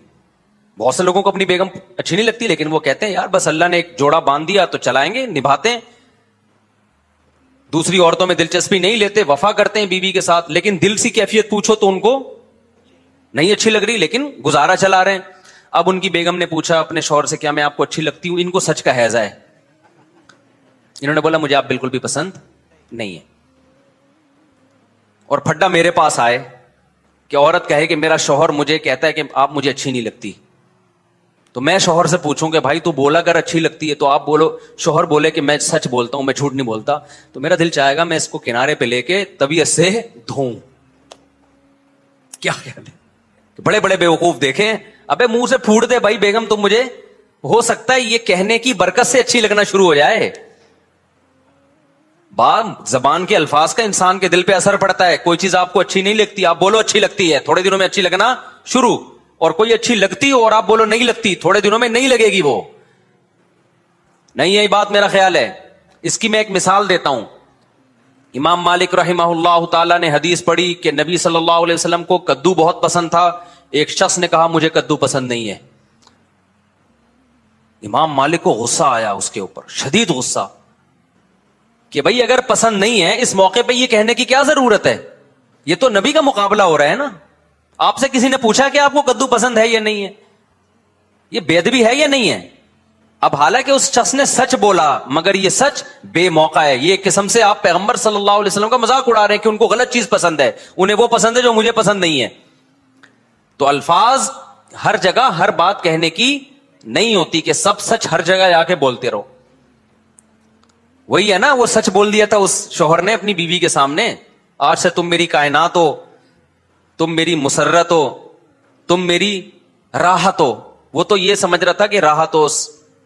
بہت سے لوگوں کو اپنی بیگم اچھی نہیں لگتی, لیکن وہ کہتے ہیں یار بس اللہ نے ایک جوڑا باندھ دیا تو چلائیں گے, نبھاتے ہیں, دوسری عورتوں میں دلچسپی نہیں لیتے, وفا کرتے ہیں بیوی کے ساتھ. لیکن دل سی کیفیت پوچھو تو ان کو نہیں اچھی لگ رہی, لیکن گزارا چلا رہے ہیں. اب ان کی بیگم نے پوچھا اپنے شوہر سے کیا میں آپ کو اچھی لگتی ہوں؟ ان کو سچ کا ہیضہ ہے, انہوں نے بولا مجھے آپ بالکل بھی پسند نہیں ہے. اور پھڈا میرے پاس آئے کہ عورت کہے کہ میرا شوہر مجھے کہتا ہے کہ آپ مجھے اچھی نہیں لگتی, تو میں شوہر سے پوچھوں کہ بھائی تو بولا اگر اچھی لگتی ہے, تو آپ بولو, شوہر بولے کہ میں سچ بولتا ہوں, میں جھوٹ نہیں بولتا, تو میرا دل چاہے گا میں اس کو کنارے پہ لے کے طبیعت سے دھوں. کیا خیال ہے؟ بڑے بڑے بیوقوف دیکھیں, ابے منہ سے پھوٹ دے بھائی بیگم تم مجھے, ہو سکتا ہے یہ کہنے کی برکت سے اچھی لگنا شروع ہو جائے. زبان کے الفاظ کا انسان کے دل پہ اثر پڑتا ہے. کوئی چیز آپ کو اچھی نہیں لگتی, آپ بولو اچھی لگتی ہے, تھوڑے دنوں میں اچھی لگنا شروع. اور کوئی اچھی لگتی ہو اور آپ بولو نہیں لگتی, تھوڑے دنوں میں نہیں لگے گی وہ. نہیں یہی بات میرا خیال ہے. اس کی میں ایک مثال دیتا ہوں. امام مالک رحمہ اللہ تعالی نے حدیث پڑھی کہ نبی صلی اللہ علیہ وسلم کو کدو بہت پسند تھا. ایک شخص نے کہا مجھے کدو پسند نہیں ہے. امام مالک کو غصہ آیا اس کے اوپر, شدید غصہ, کہ بھائی اگر پسند نہیں ہے اس موقع پہ یہ کہنے کی کیا ضرورت ہے, یہ تو نبی کا مقابلہ ہو رہا ہے نا. آپ سے کسی نے پوچھا کہ آپ کو کدو پسند ہے یا نہیں ہے؟ یہ بے ادبی ہے یا نہیں ہے؟ اب حالانکہ اس شخص نے سچ بولا مگر یہ سچ بے موقع ہے. یہ ایک قسم سے آپ پیغمبر صلی اللہ علیہ وسلم کا مذاق اڑا رہے ہیں کہ ان کو غلط چیز پسند ہے, انہیں وہ پسند ہے جو مجھے پسند نہیں ہے. تو الفاظ ہر جگہ ہر بات کہنے کی نہیں ہوتی کہ سب سچ ہر جگہ جا کے بولتے رہو. وہی ہے نا, وہ سچ بول دیا تھا اس شوہر نے اپنی بیوی کے سامنے, آج سے تم میری کائنات ہو, تم میری مسرت ہو, تم میری راحت ہو. وہ تو یہ سمجھ رہا تھا کہ راحت ہو,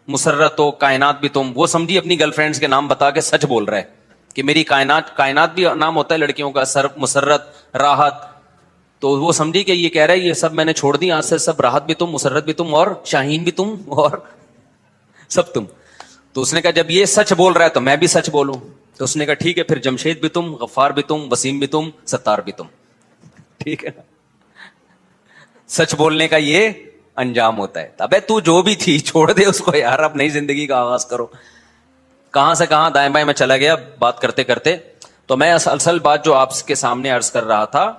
مسرت ہو, کائنات بھی تم. وہ سمجھی اپنی گرل فرینڈز کے نام بتا کے سچ بول رہا ہے کہ میری کائنات. کائنات بھی نام ہوتا ہے لڑکیوں کا, مسرت, راحت. تو وہ سمجھی کہ یہ کہہ رہا ہے یہ سب میں نے چھوڑ دی, آج سے سب راحت بھی تم, مسرت بھی تم, اور شاہین بھی تم, اور سب تم. تو اس نے کہا جب یہ سچ بول رہا ہے تو میں بھی سچ بولوں. تو اس نے کہا ٹھیک ہے پھر جمشید بھی تم, غفار بھی تم, وسیم بھی تم, ستار بھی تم. ٹھیک ہے نا, سچ بولنے کا یہ انجام ہوتا ہے. ابے تو جو بھی تھی چھوڑ دے اس کو یار, اب نئی زندگی کا آغاز کرو. کہاں سے کہاں دائیں بائیں میں چلا گیا بات کرتے کرتے. تو میں اصل بات جو آپ کے سامنے عرض کر رہا تھا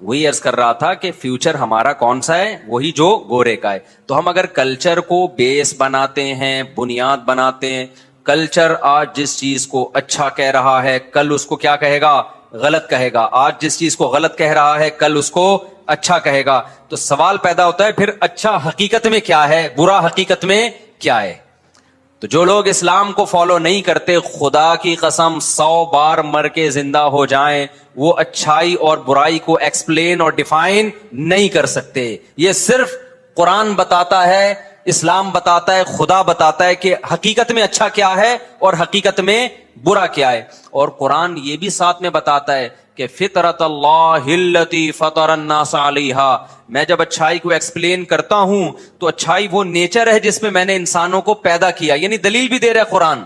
وہی عرض کر رہا تھا کہ فیوچر ہمارا کون سا ہے, وہی جو گورے کا ہے. تو ہم اگر کلچر کو بیس بناتے ہیں, بنیاد بناتے ہیں, کلچر آج جس چیز کو اچھا کہہ رہا ہے کل اس کو کیا کہے گا, غلط کہے گا. آج جس چیز کو غلط کہہ رہا ہے کل اس کو اچھا کہے گا. تو سوال پیدا ہوتا ہے پھر اچھا حقیقت میں کیا ہے, برا حقیقت میں کیا ہے. تو جو لوگ اسلام کو فالو نہیں کرتے, خدا کی قسم 100 بار مر کے زندہ ہو جائیں, وہ اچھائی اور برائی کو ایکسپلین اور ڈیفائن نہیں کر سکتے. یہ صرف قرآن بتاتا ہے, اسلام بتاتا ہے, خدا بتاتا ہے کہ حقیقت میں اچھا کیا ہے اور حقیقت میں برا کیا ہے. اور قرآن یہ بھی ساتھ میں بتاتا ہے کہ فطرت اللہ التی فطر الناس علیہا. میں جب اچھائی کو ایکسپلین کرتا ہوں تو اچھائی وہ نیچر ہے جس میں میں نے انسانوں کو پیدا کیا. یعنی دلیل بھی دے رہا ہے قرآن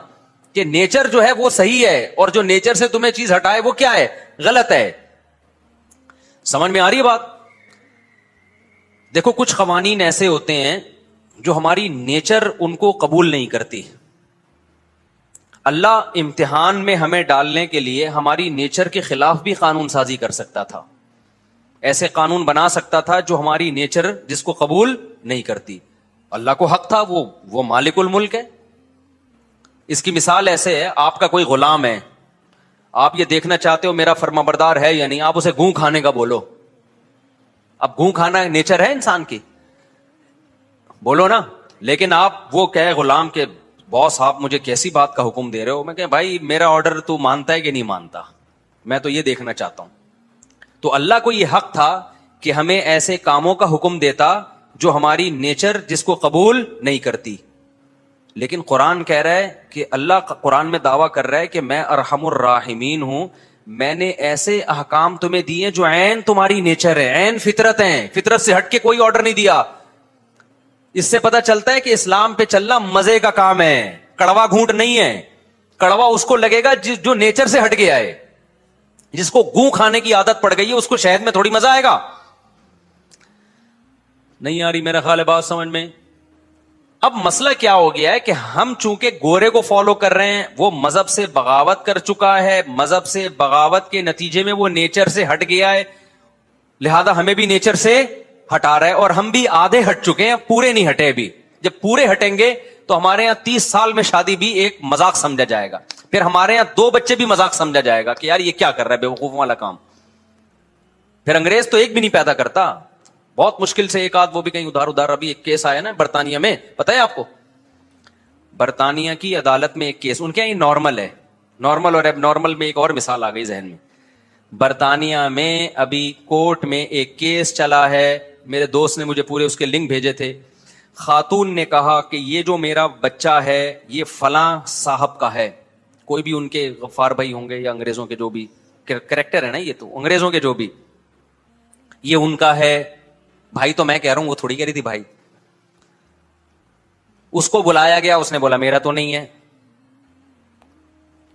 کہ نیچر جو ہے وہ صحیح ہے, اور جو نیچر سے تمہیں چیز ہٹائے وہ کیا ہے, غلط ہے. سمجھ میں آ رہی ہے بات؟ دیکھو کچھ قوانین ایسے ہوتے ہیں جو ہماری نیچر ان کو قبول نہیں کرتی. اللہ امتحان میں ہمیں ڈالنے کے لیے ہماری نیچر کے خلاف بھی قانون سازی کر سکتا تھا, ایسے قانون بنا سکتا تھا جو ہماری نیچر جس کو قبول نہیں کرتی. اللہ کو حق تھا, وہ مالک الملک ہے. اس کی مثال ایسے ہے, آپ کا کوئی غلام ہے, آپ یہ دیکھنا چاہتے ہو میرا فرما بردار ہے یا نہیں, آپ اسے گوں کھانے کا بولو. اب گوں کھانا نیچر ہے انسان کی, بولو نا. لیکن آپ وہ کہے غلام کے باس آپ مجھے کیسی بات کا حکم دے رہے ہو, میں کہ بھائی میرا آرڈر تو مانتا ہے کہ نہیں مانتا, میں تو یہ دیکھنا چاہتا ہوں. تو اللہ کو یہ حق تھا کہ ہمیں ایسے کاموں کا حکم دیتا جو ہماری نیچر جس کو قبول نہیں کرتی. لیکن قرآن کہہ رہا ہے کہ اللہ قرآن میں دعویٰ کر رہا ہے کہ میں ارحم الراحمین ہوں, میں نے ایسے احکام تمہیں دیے جو عین تمہاری نیچر ہے, عین فطرت ہیں, فطرت سے ہٹ کے کوئی آرڈر نہیں دیا. اس سے پتہ چلتا ہے کہ اسلام پہ چلنا مزے کا کام ہے, کڑوا گھونٹ نہیں ہے. کڑوا اس کو لگے گا جو نیچر سے ہٹ گیا ہے, جس کو گوں کھانے کی عادت پڑ گئی ہے, اس کو شہد میں تھوڑی مزہ آئے گا. نہیں آ رہی میرا خیال ہے بات سمجھ میں. اب مسئلہ کیا ہو گیا ہے کہ ہم چونکہ گورے کو فالو کر رہے ہیں, وہ مذہب سے بغاوت کر چکا ہے, مذہب سے بغاوت کے نتیجے میں وہ نیچر سے ہٹ گیا ہے, لہذا ہمیں بھی نیچر سے ہٹا رہا ہے. اور ہم بھی آدھے ہٹ چکے ہیں, پورے نہیں ہٹے ابھی. جب پورے ہٹیں گے تو ہمارے یہاں 30 سال میں شادی بھی ایک مذاق سمجھا جائے گا, پھر ہمارے یہاں 2 بچے بھی مذاق سمجھا جائے گا کہ یار یہ کیا کر رہا ہے بیوقوفوں والا کام. پھر انگریز تو ایک بھی نہیں پیدا کرتا, بہت مشکل سے ایک آدھ, وہ بھی کہیں ادھر. ابھی ایک کیس آیا نا برطانیہ میں, پتہ ہے آپ کو, برطانیہ کی عدالت میں ایک کیس, ان کے یہاں نارمل ہے, نارمل اور ایب نارمل میں ایک اور مثال آ گئی ذہن میں. برطانیہ میں ابھی کورٹ میں ایک کیس چلا ہے, میرے دوست نے مجھے پورے اس کے لنک بھیجے تھے. خاتون نے کہا کہ یہ جو میرا بچہ ہے یہ فلاں صاحب کا ہے, کوئی بھی ان کے غفار بھائی ہوں گے یا انگریزوں کے جو بھی کریکٹر ہے نا, یہ تو انگریزوں کے جو بھی, یہ ان کا ہے. بھائی تو میں کہہ رہا ہوں, وہ تھوڑی کہہ رہی تھی بھائی. اس کو بلایا گیا, اس نے بولا میرا تو نہیں ہے.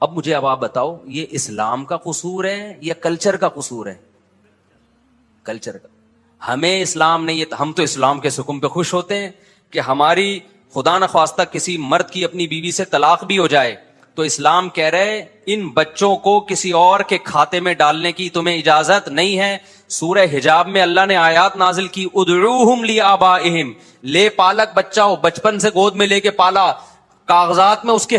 اب مجھے اب آپ بتاؤ یہ اسلام کا قصور ہے یا کلچر کا قصور ہے؟ کلچر کا. ہمیں اسلام نے یہ، ہم تو اسلام کے حکم پہ خوش ہوتے ہیں کہ ہماری خدا نخواستہ کسی مرد کی اپنی بیوی سے طلاق بھی ہو جائے تو اسلام کہہ رہے ان بچوں کو کسی اور کے کھاتے میں ڈالنے کی تمہیں اجازت نہیں ہے. سورہ حجاب میں اللہ نے آیات نازل کی، ادعوہم لآبائہم، لے پالک بچہ ہو، بچپن سے گود میں لے کے پالا، کاغذات میں اس کے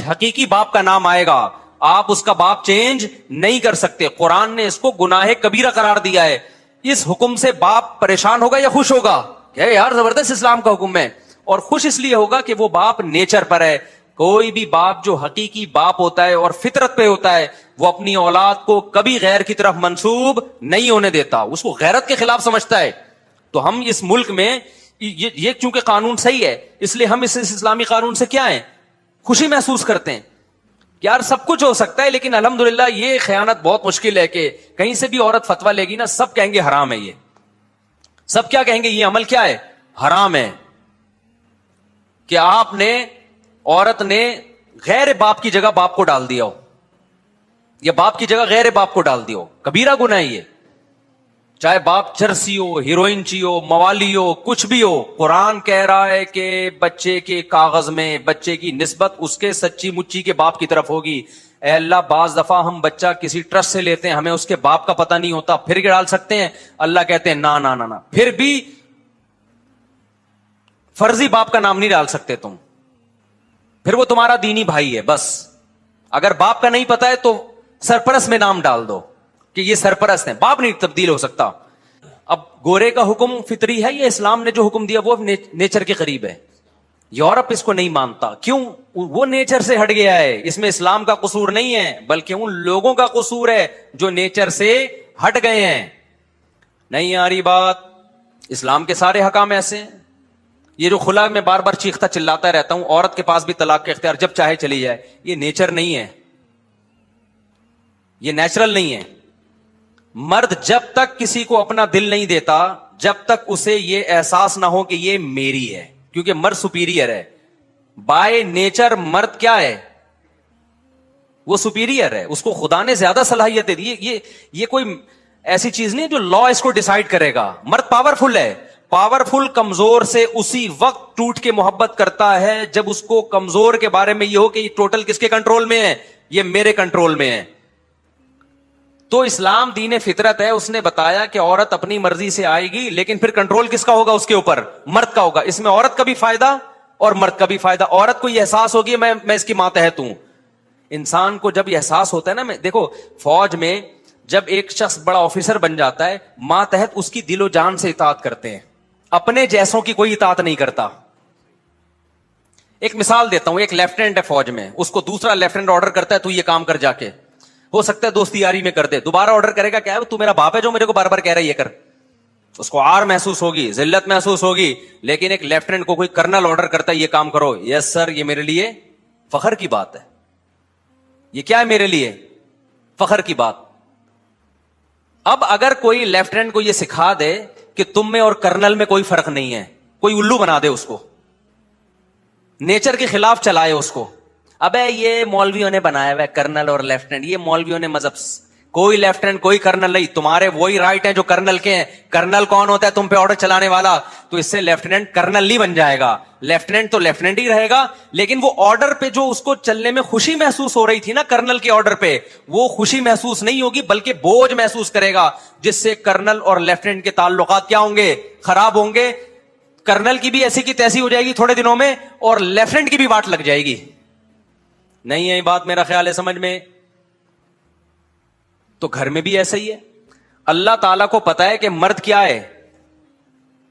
حقیقی باپ کا نام آئے گا، آپ اس کا باپ چینج نہیں کر سکتے. قرآن نے اس کو گناہ کبیرہ قرار دیا ہے. اس حکم سے باپ پریشان ہوگا یا خوش ہوگا؟ کہ یار زبردست اسلام کا حکم ہے. اور خوش اس لیے ہوگا کہ وہ باپ نیچر پر ہے. کوئی بھی باپ جو حقیقی باپ ہوتا ہے اور فطرت پہ ہوتا ہے وہ اپنی اولاد کو کبھی غیر کی طرف منسوب نہیں ہونے دیتا، اس کو غیرت کے خلاف سمجھتا ہے. تو ہم اس ملک میں یہ چونکہ قانون صحیح ہے اس لیے ہم اس اسلامی قانون سے کیا ہیں، خوشی محسوس کرتے ہیں. یار سب کچھ ہو سکتا ہے لیکن الحمدللہ یہ خیانت بہت مشکل ہے کہ کہیں سے بھی عورت فتویٰ لے گی نا سب کہیں گے حرام ہے. یہ سب کیا کہیں گے، یہ عمل کیا ہے، حرام ہے. کہ آپ نے، عورت نے غیر باپ کی جگہ باپ کو ڈال دیا ہو یا باپ کی جگہ غیر باپ کو ڈال دیا ہو، کبیرہ گناہ ہے یہ. چاہے باپ چرسی ہو، ہیروئن چی ہو، موالی ہو، کچھ بھی ہو. قرآن کہہ رہا ہے کہ بچے کے کاغذ میں بچے کی نسبت اس کے سچی مچی کے باپ کی طرف ہوگی. اے اللہ بعض دفعہ ہم بچہ کسی ٹرسٹ سے لیتے ہیں، ہمیں اس کے باپ کا پتہ نہیں ہوتا، پھر ڈال سکتے ہیں؟ اللہ کہتے ہیں نا نا نا نا، پھر بھی فرضی باپ کا نام نہیں ڈال سکتے تم، پھر وہ تمہارا دینی بھائی ہے. بس اگر باپ کا نہیں پتا ہے تو سرپرست میں نام ڈال دو کہ یہ سرپرست ہیں، باپ نہیں تبدیل ہو سکتا. اب گورے کا حکم فطری ہے یا اسلام نے جو حکم دیا وہ نیچر کے قریب ہے؟ یورپ اس کو نہیں مانتا. کیوں؟ وہ نیچر سے ہٹ گیا ہے. اس میں اسلام کا قصور نہیں ہے بلکہ ان لوگوں کا قصور ہے جو نیچر سے ہٹ گئے ہیں. نہیں آ رہی بات؟ اسلام کے سارے حکام ایسے ہیں. یہ جو خلا میں بار بار چیختا چلاتا رہتا ہوں، عورت کے پاس بھی طلاق کا اختیار جب چاہے چلی جائے، یہ نیچر نہیں ہے، یہ نیچرل نہیں ہے. مرد جب تک کسی کو اپنا دل نہیں دیتا جب تک اسے یہ احساس نہ ہو کہ یہ میری ہے، کیونکہ مرد سپیریئر ہے. بائی نیچر مرد کیا ہے، وہ سپیریئر ہے، اس کو خدا نے زیادہ صلاحیت دے دی. یہ کوئی ایسی چیز نہیں جو لا اس کو ڈیسائیڈ کرے گا. مرد پاورفل ہے. پاورفل کمزور سے اسی وقت ٹوٹ کے محبت کرتا ہے جب اس کو کمزور کے بارے میں یہ ہو کہ یہ ٹوٹل کس کے کنٹرول میں ہے، یہ میرے کنٹرول میں ہے. تو اسلام دین فطرت ہے. اس نے بتایا کہ عورت اپنی مرضی سے آئے گی لیکن پھر کنٹرول کس کا ہوگا، اس کے اوپر مرد کا ہوگا. اس میں عورت کا بھی فائدہ اور مرد کا بھی فائدہ. عورت کو یہ احساس ہوگی میں اس کی ماتحت ہوں. انسان کو جب یہ احساس ہوتا ہے نا، دیکھو فوج میں جب ایک شخص بڑا آفیسر بن جاتا ہے ماتحت اس کی دل و جان سے اطاعت کرتے ہیں، اپنے جیسوں کی کوئی اطاعت نہیں کرتا. ایک مثال دیتا ہوں، ایک لیفٹیننٹ ہے فوج میں، اس کو دوسرا لیفٹیننٹ آرڈر کرتا ہے تو یہ کام کر، جا کے ہو سکتا ہے دوستی یاری میں کر دے، دوبارہ آرڈر کرے گا کیا ہے، تو میرا باپ ہے جو میرے کو بار بار کہہ رہا ہے یہ کر. اس کو عار محسوس ہوگی، ذلت محسوس ہوگی. لیکن ایک لیفٹیننٹ کو کوئی کرنل آرڈر کرتا ہے یہ کام کرو، یس سر، یہ میرے لیے فخر کی بات ہے. یہ کیا ہے میرے لیے فخر کی بات. اب اگر کوئی لیفٹیننٹ کو یہ سکھا دے کہ تم میں اور کرنل میں کوئی فرق نہیں ہے، کوئی الو بنا دے اس کو، نیچر کے خلاف چلائے اس کو، ابے یہ مولویوں نے بنایا ہوا ہے کرنل اور لیفٹیننٹ، یہ مولویوں نے مذہب، کوئی لیفٹیننٹ کوئی کرنل نہیں، تمہارے وہی رائٹ ہیں جو کرنل کے ہیں. کرنل کون ہوتا ہے؟ تم پہ آرڈر چلانے والا. تو اس سے لیفٹیننٹ کرنل نہیں بن جائے گا. لیفٹیننٹ تو لیفٹیننٹ ہی رہے گا لیکن وہ آرڈر پہ جو اس کو چلنے میں خوشی محسوس ہو رہی تھی نا کرنل کے آرڈر پہ، وہ خوشی محسوس نہیں ہوگی بلکہ بوجھ محسوس کرے گا، جس سے کرنل اور لیفٹیننٹ کے تعلقات کیا ہوں گے، خراب ہوں گے. کرنل کی بھی ایسی کی تیسی ہو جائے گی تھوڑے دنوں میں اور لیفٹیننٹ کی بھی واٹ لگ جائے گی. نہیں ہے بات، میرا خیال ہے سمجھ میں. تو گھر میں بھی ایسا ہی ہے. اللہ تعالیٰ کو پتا ہے کہ مرد کیا ہے،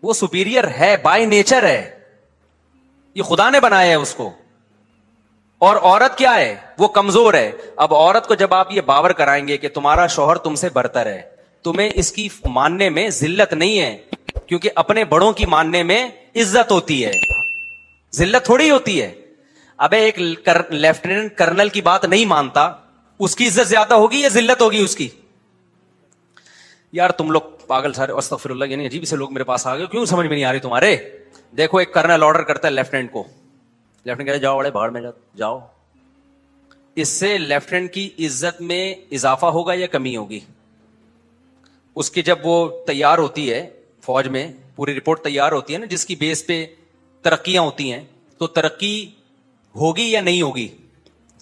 وہ سپیریئر ہے، بائی نیچر ہے، یہ خدا نے بنایا ہے اس کو. اور عورت کیا ہے، وہ کمزور ہے. اب عورت کو جب آپ یہ باور کرائیں گے کہ تمہارا شوہر تم سے برتر ہے، تمہیں اس کی ماننے میں ذلت نہیں ہے، کیونکہ اپنے بڑوں کی ماننے میں عزت ہوتی ہے، ذلت تھوڑی ہوتی ہے. ابے ایک لیفٹیننٹ کرنل کی بات نہیں مانتا، اس کی عزت زیادہ ہوگی یا ذلت ہوگی اس کی؟ یار تم لوگ پاگل سارے، استغفر اللہ، یعنی عجیب سے لوگ میرے پاس آ گئے، کیوں سمجھ میں نہیں آ رہی تمہارے؟ دیکھو ایک کرنل آرڈر کرتا ہے لیفٹیننٹ کو، لیفٹیننٹ کہتا ہے جاؤ بڑے باہر میں جاؤ. اس سے لیفٹیننٹ کی عزت میں اضافہ ہوگا یا کمی ہوگی؟ اس کی جب وہ تیار ہوتی ہے فوج میں، پوری رپورٹ تیار ہوتی ہے نا، جس کی بیس پہ ترقیاں ہوتی ہیں، تو ترقی ہوگی یا نہیں ہوگی؟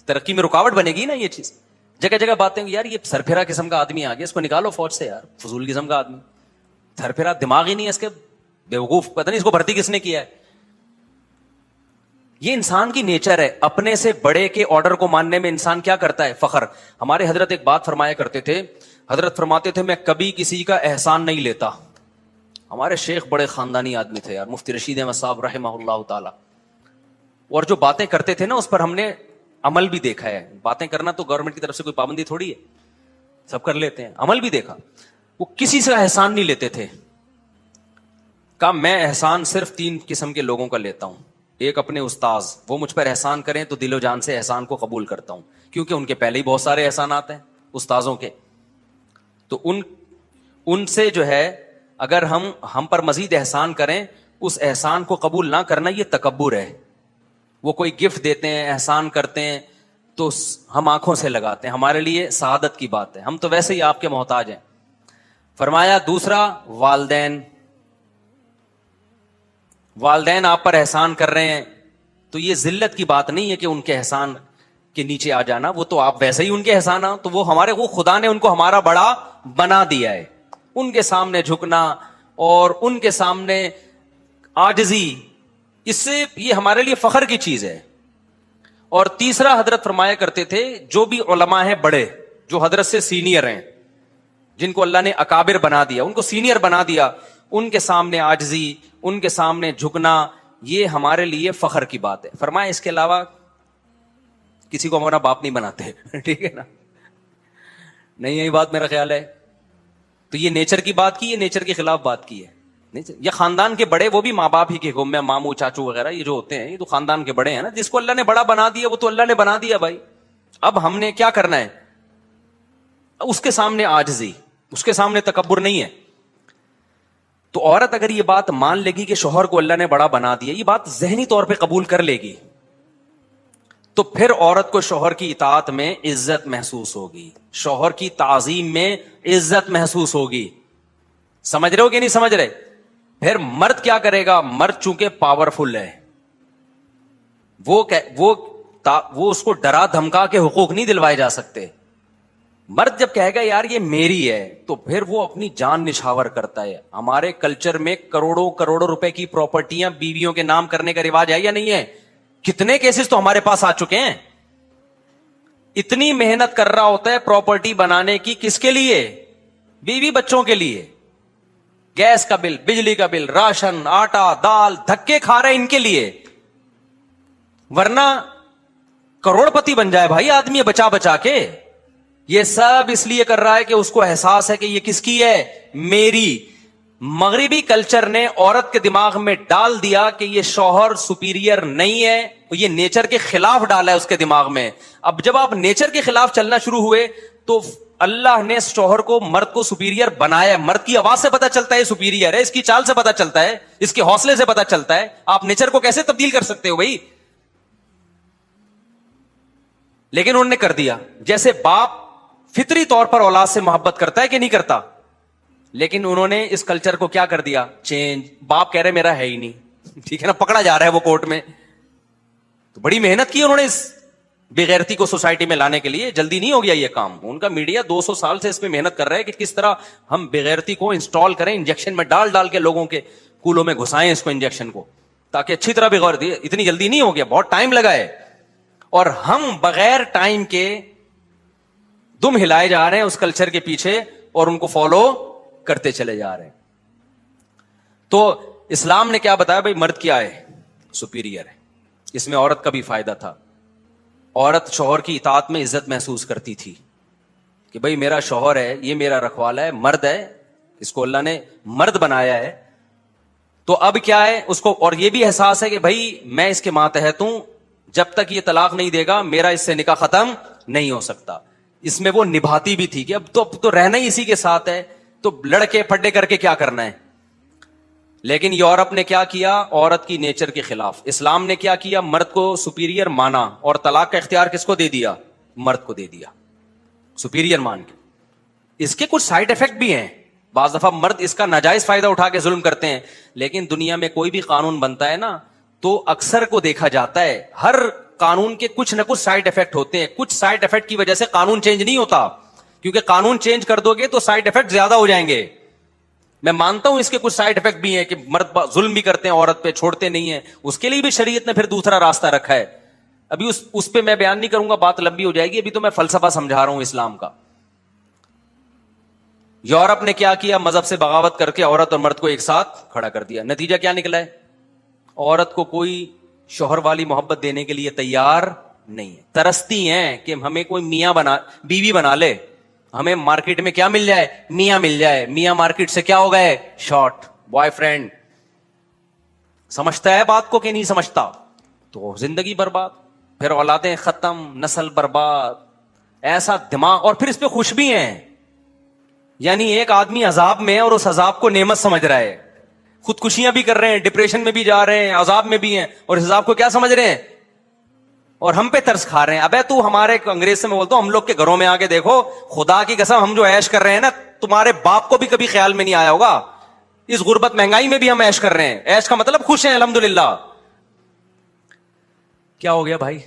ترقی میں رکاوٹ بنے گی نا یہ چیز. جگہ جگہ باتیں یار یہ سرپھرا قسم کا آدمی آ گیا، اس کو نکالو فوج سے یار، فضول قسم کا آدمی، سرپھرا، دماغ ہی نہیں ہے اس کے، بیوقوف، پتہ نہیں اس کو بھرتی کس نے کیا ہے. یہ انسان کی نیچر ہے، اپنے سے بڑے کے آرڈر کو ماننے میں انسان کیا کرتا ہے؟ فخر. ہمارے حضرت ایک بات فرمایا کرتے تھے، حضرت فرماتے تھے میں کبھی کسی کا احسان نہیں لیتا. ہمارے شیخ بڑے خاندانی آدمی تھے یار، مفتی رشید احمد صاحب رحمہ اللہ تعالی. اور جو باتیں کرتے تھے نا اس پر ہم نے عمل بھی دیکھا ہے. باتیں کرنا تو گورنمنٹ کی طرف سے کوئی پابندی تھوڑی ہے، سب کر لیتے ہیں، عمل بھی دیکھا. وہ کسی سے احسان نہیں لیتے تھے. کہا میں احسان صرف 3 قسم کے لوگوں کا لیتا ہوں. ایک اپنے استاذ، وہ مجھ پر احسان کریں تو دل و جان سے احسان کو قبول کرتا ہوں، کیونکہ ان کے پہلے ہی بہت سارے احسانات ہیں استاذوں کے. تو ان سے جو ہے اگر ہم پر مزید احسان کریں، اس احسان کو قبول نہ کرنا یہ تکبر ہے. وہ کوئی گفٹ دیتے ہیں، احسان کرتے ہیں تو ہم آنکھوں سے لگاتے ہیں، ہمارے لیے سعادت کی بات ہے، ہم تو ویسے ہی آپ کے محتاج ہیں. فرمایا دوسرا والدین آپ پر احسان کر رہے ہیں تو یہ ذلت کی بات نہیں ہے کہ ان کے احسان کے نیچے آ جانا، وہ تو آپ ویسے ہی ان کے احسان ہیں، تو وہ خدا نے ان کو ہمارا بڑا بنا دیا ہے. ان کے سامنے جھکنا اور ان کے سامنے عاجزی، اس سے یہ ہمارے لیے فخر کی چیز ہے. اور تیسرا حضرت فرمایا کرتے تھے جو بھی علماء ہیں بڑے، جو حضرت سے سینئر ہیں، جن کو اللہ نے اکابر بنا دیا، ان کو سینئر بنا دیا، ان کے سامنے عاجزی، ان کے سامنے جھکنا، یہ ہمارے لیے فخر کی بات ہے. فرمایا اس کے علاوہ کسی کو ہمارا باپ نہیں بناتے. ٹھیک ہے نا؟ نہیں یہی بات میرا خیال ہے. تو یہ نیچر کی بات کی، یہ نیچر کے خلاف بات کی ہے. یہ خاندان کے بڑے، وہ بھی ماں باپ ہی کے حکم میں، ماموں چاچو وغیرہ یہ جو ہوتے ہیں یہ تو خاندان کے بڑے ہیں نا. جس کو اللہ نے بڑا بنا دیا وہ تو اللہ نے بنا دیا بھائی. اب ہم نے کیا کرنا ہے؟ اس کے سامنے عاجزی، اس کے سامنے تکبر نہیں ہے. تو عورت اگر یہ بات مان لے گی کہ شوہر کو اللہ نے بڑا بنا دیا، یہ بات ذہنی طور پہ قبول کر لے گی، تو پھر عورت کو شوہر کی اطاعت میں عزت محسوس ہوگی، شوہر کی تعظیم میں عزت محسوس ہوگی. سمجھ رہے ہو کہ نہیں سمجھ رہے؟ پھر مرد کیا کرے گا؟ مرد چونکہ پاورفل ہے، وہ اس کو ڈرا دھمکا کے حقوق نہیں دلوائے جا سکتے. مرد جب کہے گا یار یہ میری ہے، تو پھر وہ اپنی جان نچھاور کرتا ہے. ہمارے کلچر میں کروڑوں روپے کی پراپرٹیاں بیویوں کے نام کرنے کا رواج ہے یا نہیں ہے؟ کتنے کیسز تو ہمارے پاس آ چکے ہیں. اتنی محنت کر رہا ہوتا ہے پراپرٹی بنانے کی، کس کے لیے؟ بیوی بچوں کے لیے. گیس کا بل، بجلی کا بل، راشن، آٹا، دال، دھکے کھا رہے ان کے لیے، ورنہ کروڑ پتی بن جائے بھائی آدمی بچا بچا کے. یہ سب اس لیے کر رہا ہے کہ اس کو احساس ہے کہ یہ کس کی ہے؟ میری. مغربی کلچر نے عورت کے دماغ میں ڈال دیا کہ یہ شوہر سپیریئر نہیں ہے، یہ نیچر کے خلاف ڈالا ہے اس کے دماغ میں. اب جب آپ نیچر کے خلاف چلنا شروع ہوئے تو اللہ نے شوہر کو، مرد کو سپیریئر بنایا ہے. مرد کی آواز سے پتا چلتا ہے سپیریئر ہے، اس کی چال سے پتا چلتا ہے، اس کے حوصلے سے پتا چلتا ہے. آپ نیچر کو کیسے تبدیل کر سکتے ہو بھائی؟ لیکن انہوں نے کر دیا. جیسے باپ فطری طور پر اولاد سے محبت کرتا ہے کہ نہیں کرتا، لیکن انہوں نے اس کلچر کو کیا کر دیا؟ چینج. باپ کہہ رہے میرا ہے ہی نہیں، ٹھیک ہے نا، پکڑا جا رہا ہے وہ کورٹ میں. تو بڑی محنت کی انہوں نے اس بےغیرتی کو سوسائٹی میں لانے کے لیے. جلدی نہیں ہو گیا یہ کام. ان کا میڈیا 200 سال سے اس پہ محنت کر رہا ہے کہ کس طرح ہم بےغیرتی کو انسٹال کریں، انجیکشن میں ڈال کے لوگوں کے کولوں میں گھسائیں اس کو، انجیکشن کو، تاکہ اچھی طرح بےغیرتی. اتنی جلدی نہیں ہو گیا، بہت ٹائم لگا ہے. اور ہم بغیر ٹائم کے دم ہلائے جا رہے ہیں اس کلچر کے پیچھے اور ان کو فالو کرتے چلے جا رہے ہیں. تو اسلام نے کیا بتایا بھائی؟ مرد کیا ہے؟ سپیریئر ہے. اس میں عورت کا بھی فائدہ تھا. عورت شوہر کی اطاعت میں عزت محسوس کرتی تھی کہ بھائی میرا شوہر ہے، یہ میرا رکھوالا ہے، مرد ہے، اس کو اللہ نے مرد بنایا ہے. تو اب کیا ہے اس کو؟ اور یہ بھی احساس ہے کہ بھائی میں اس کے ماتحت ہوں، جب تک یہ طلاق نہیں دے گا میرا اس سے نکاح ختم نہیں ہو سکتا. اس میں وہ نبھاتی بھی تھی کہ اب تو رہنا ہی اسی کے ساتھ ہے، تو لڑکے پھڈے کر کے کیا کرنا ہے. لیکن یورپ نے کیا کیا؟ عورت کی نیچر کے خلاف. اسلام نے کیا کیا؟ مرد کو سپیریئر مانا اور طلاق کا اختیار کس کو دے دیا؟ مرد کو دے دیا سپیریئر مان کے. اس کے کچھ سائڈ افیکٹ بھی ہیں. بعض دفعہ مرد اس کا ناجائز فائدہ اٹھا کے ظلم کرتے ہیں, لیکن دنیا میں کوئی بھی قانون بنتا ہے نا تو اکثر کو دیکھا جاتا ہے ہر قانون کے کچھ نہ کچھ سائڈ افیکٹ ہوتے ہیں. کچھ سائڈ افیکٹ کی وجہ سے قانون چینج نہیں ہوتا, کیونکہ قانون چینج کر دو گے تو سائڈ افیکٹ زیادہ ہو جائیں گے. میں مانتا ہوں اس کے کچھ سائڈ افیکٹ بھی ہیں کہ مرد ظلم بھی کرتے ہیں عورت پہ, چھوڑتے نہیں ہیں, اس کے لیے بھی شریعت نے پھر دوسرا راستہ رکھا ہے. ابھی اس پہ میں بیان نہیں کروں گا, بات لمبی ہو جائے گی. ابھی تو میں فلسفہ سمجھا رہا ہوں اسلام کا. یورپ نے کیا کیا, مذہب سے بغاوت کر کے عورت اور مرد کو ایک ساتھ کھڑا کر دیا. نتیجہ کیا نکلا ہے؟ عورت کو کوئی شوہر والی محبت دینے کے لیے تیار نہیں ہے. ترستی ہیں کہ ہمیں کوئی میاں بیوی بنا لے, ہمیں مارکیٹ میں کیا مل جائے, میاں مل جائے. میاں مارکیٹ سے کیا ہو گئے, شارٹ بوائے فرینڈ. سمجھتا ہے بات کو کہ نہیں سمجھتا؟ تو زندگی برباد, پھر اولادیں ختم, نسل برباد. ایسا دماغ, اور پھر اس پہ خوش بھی ہیں. یعنی ایک آدمی عذاب میں ہے اور اس عذاب کو نعمت سمجھ رہا ہے, خودکشیاں بھی کر رہے ہیں, ڈپریشن میں بھی جا رہے ہیں, عذاب میں بھی ہیں, اور اس عذاب کو کیا سمجھ رہے ہیں, اور ہم پہ ترس کھا رہے ہیں. ابے تو ہمارے انگریز سے میں بولتا ہوں, ہم لوگ کے گھروں میں آ کے دیکھو, خدا کی قسم ہم جو عیش کر رہے ہیں نا, تمہارے باپ کو بھی کبھی خیال میں نہیں آیا ہوگا. اس غربت مہنگائی میں بھی ہم عیش کر رہے ہیں. عیش کا مطلب خوش ہیں الحمدللہ. کیا ہو گیا بھائی؟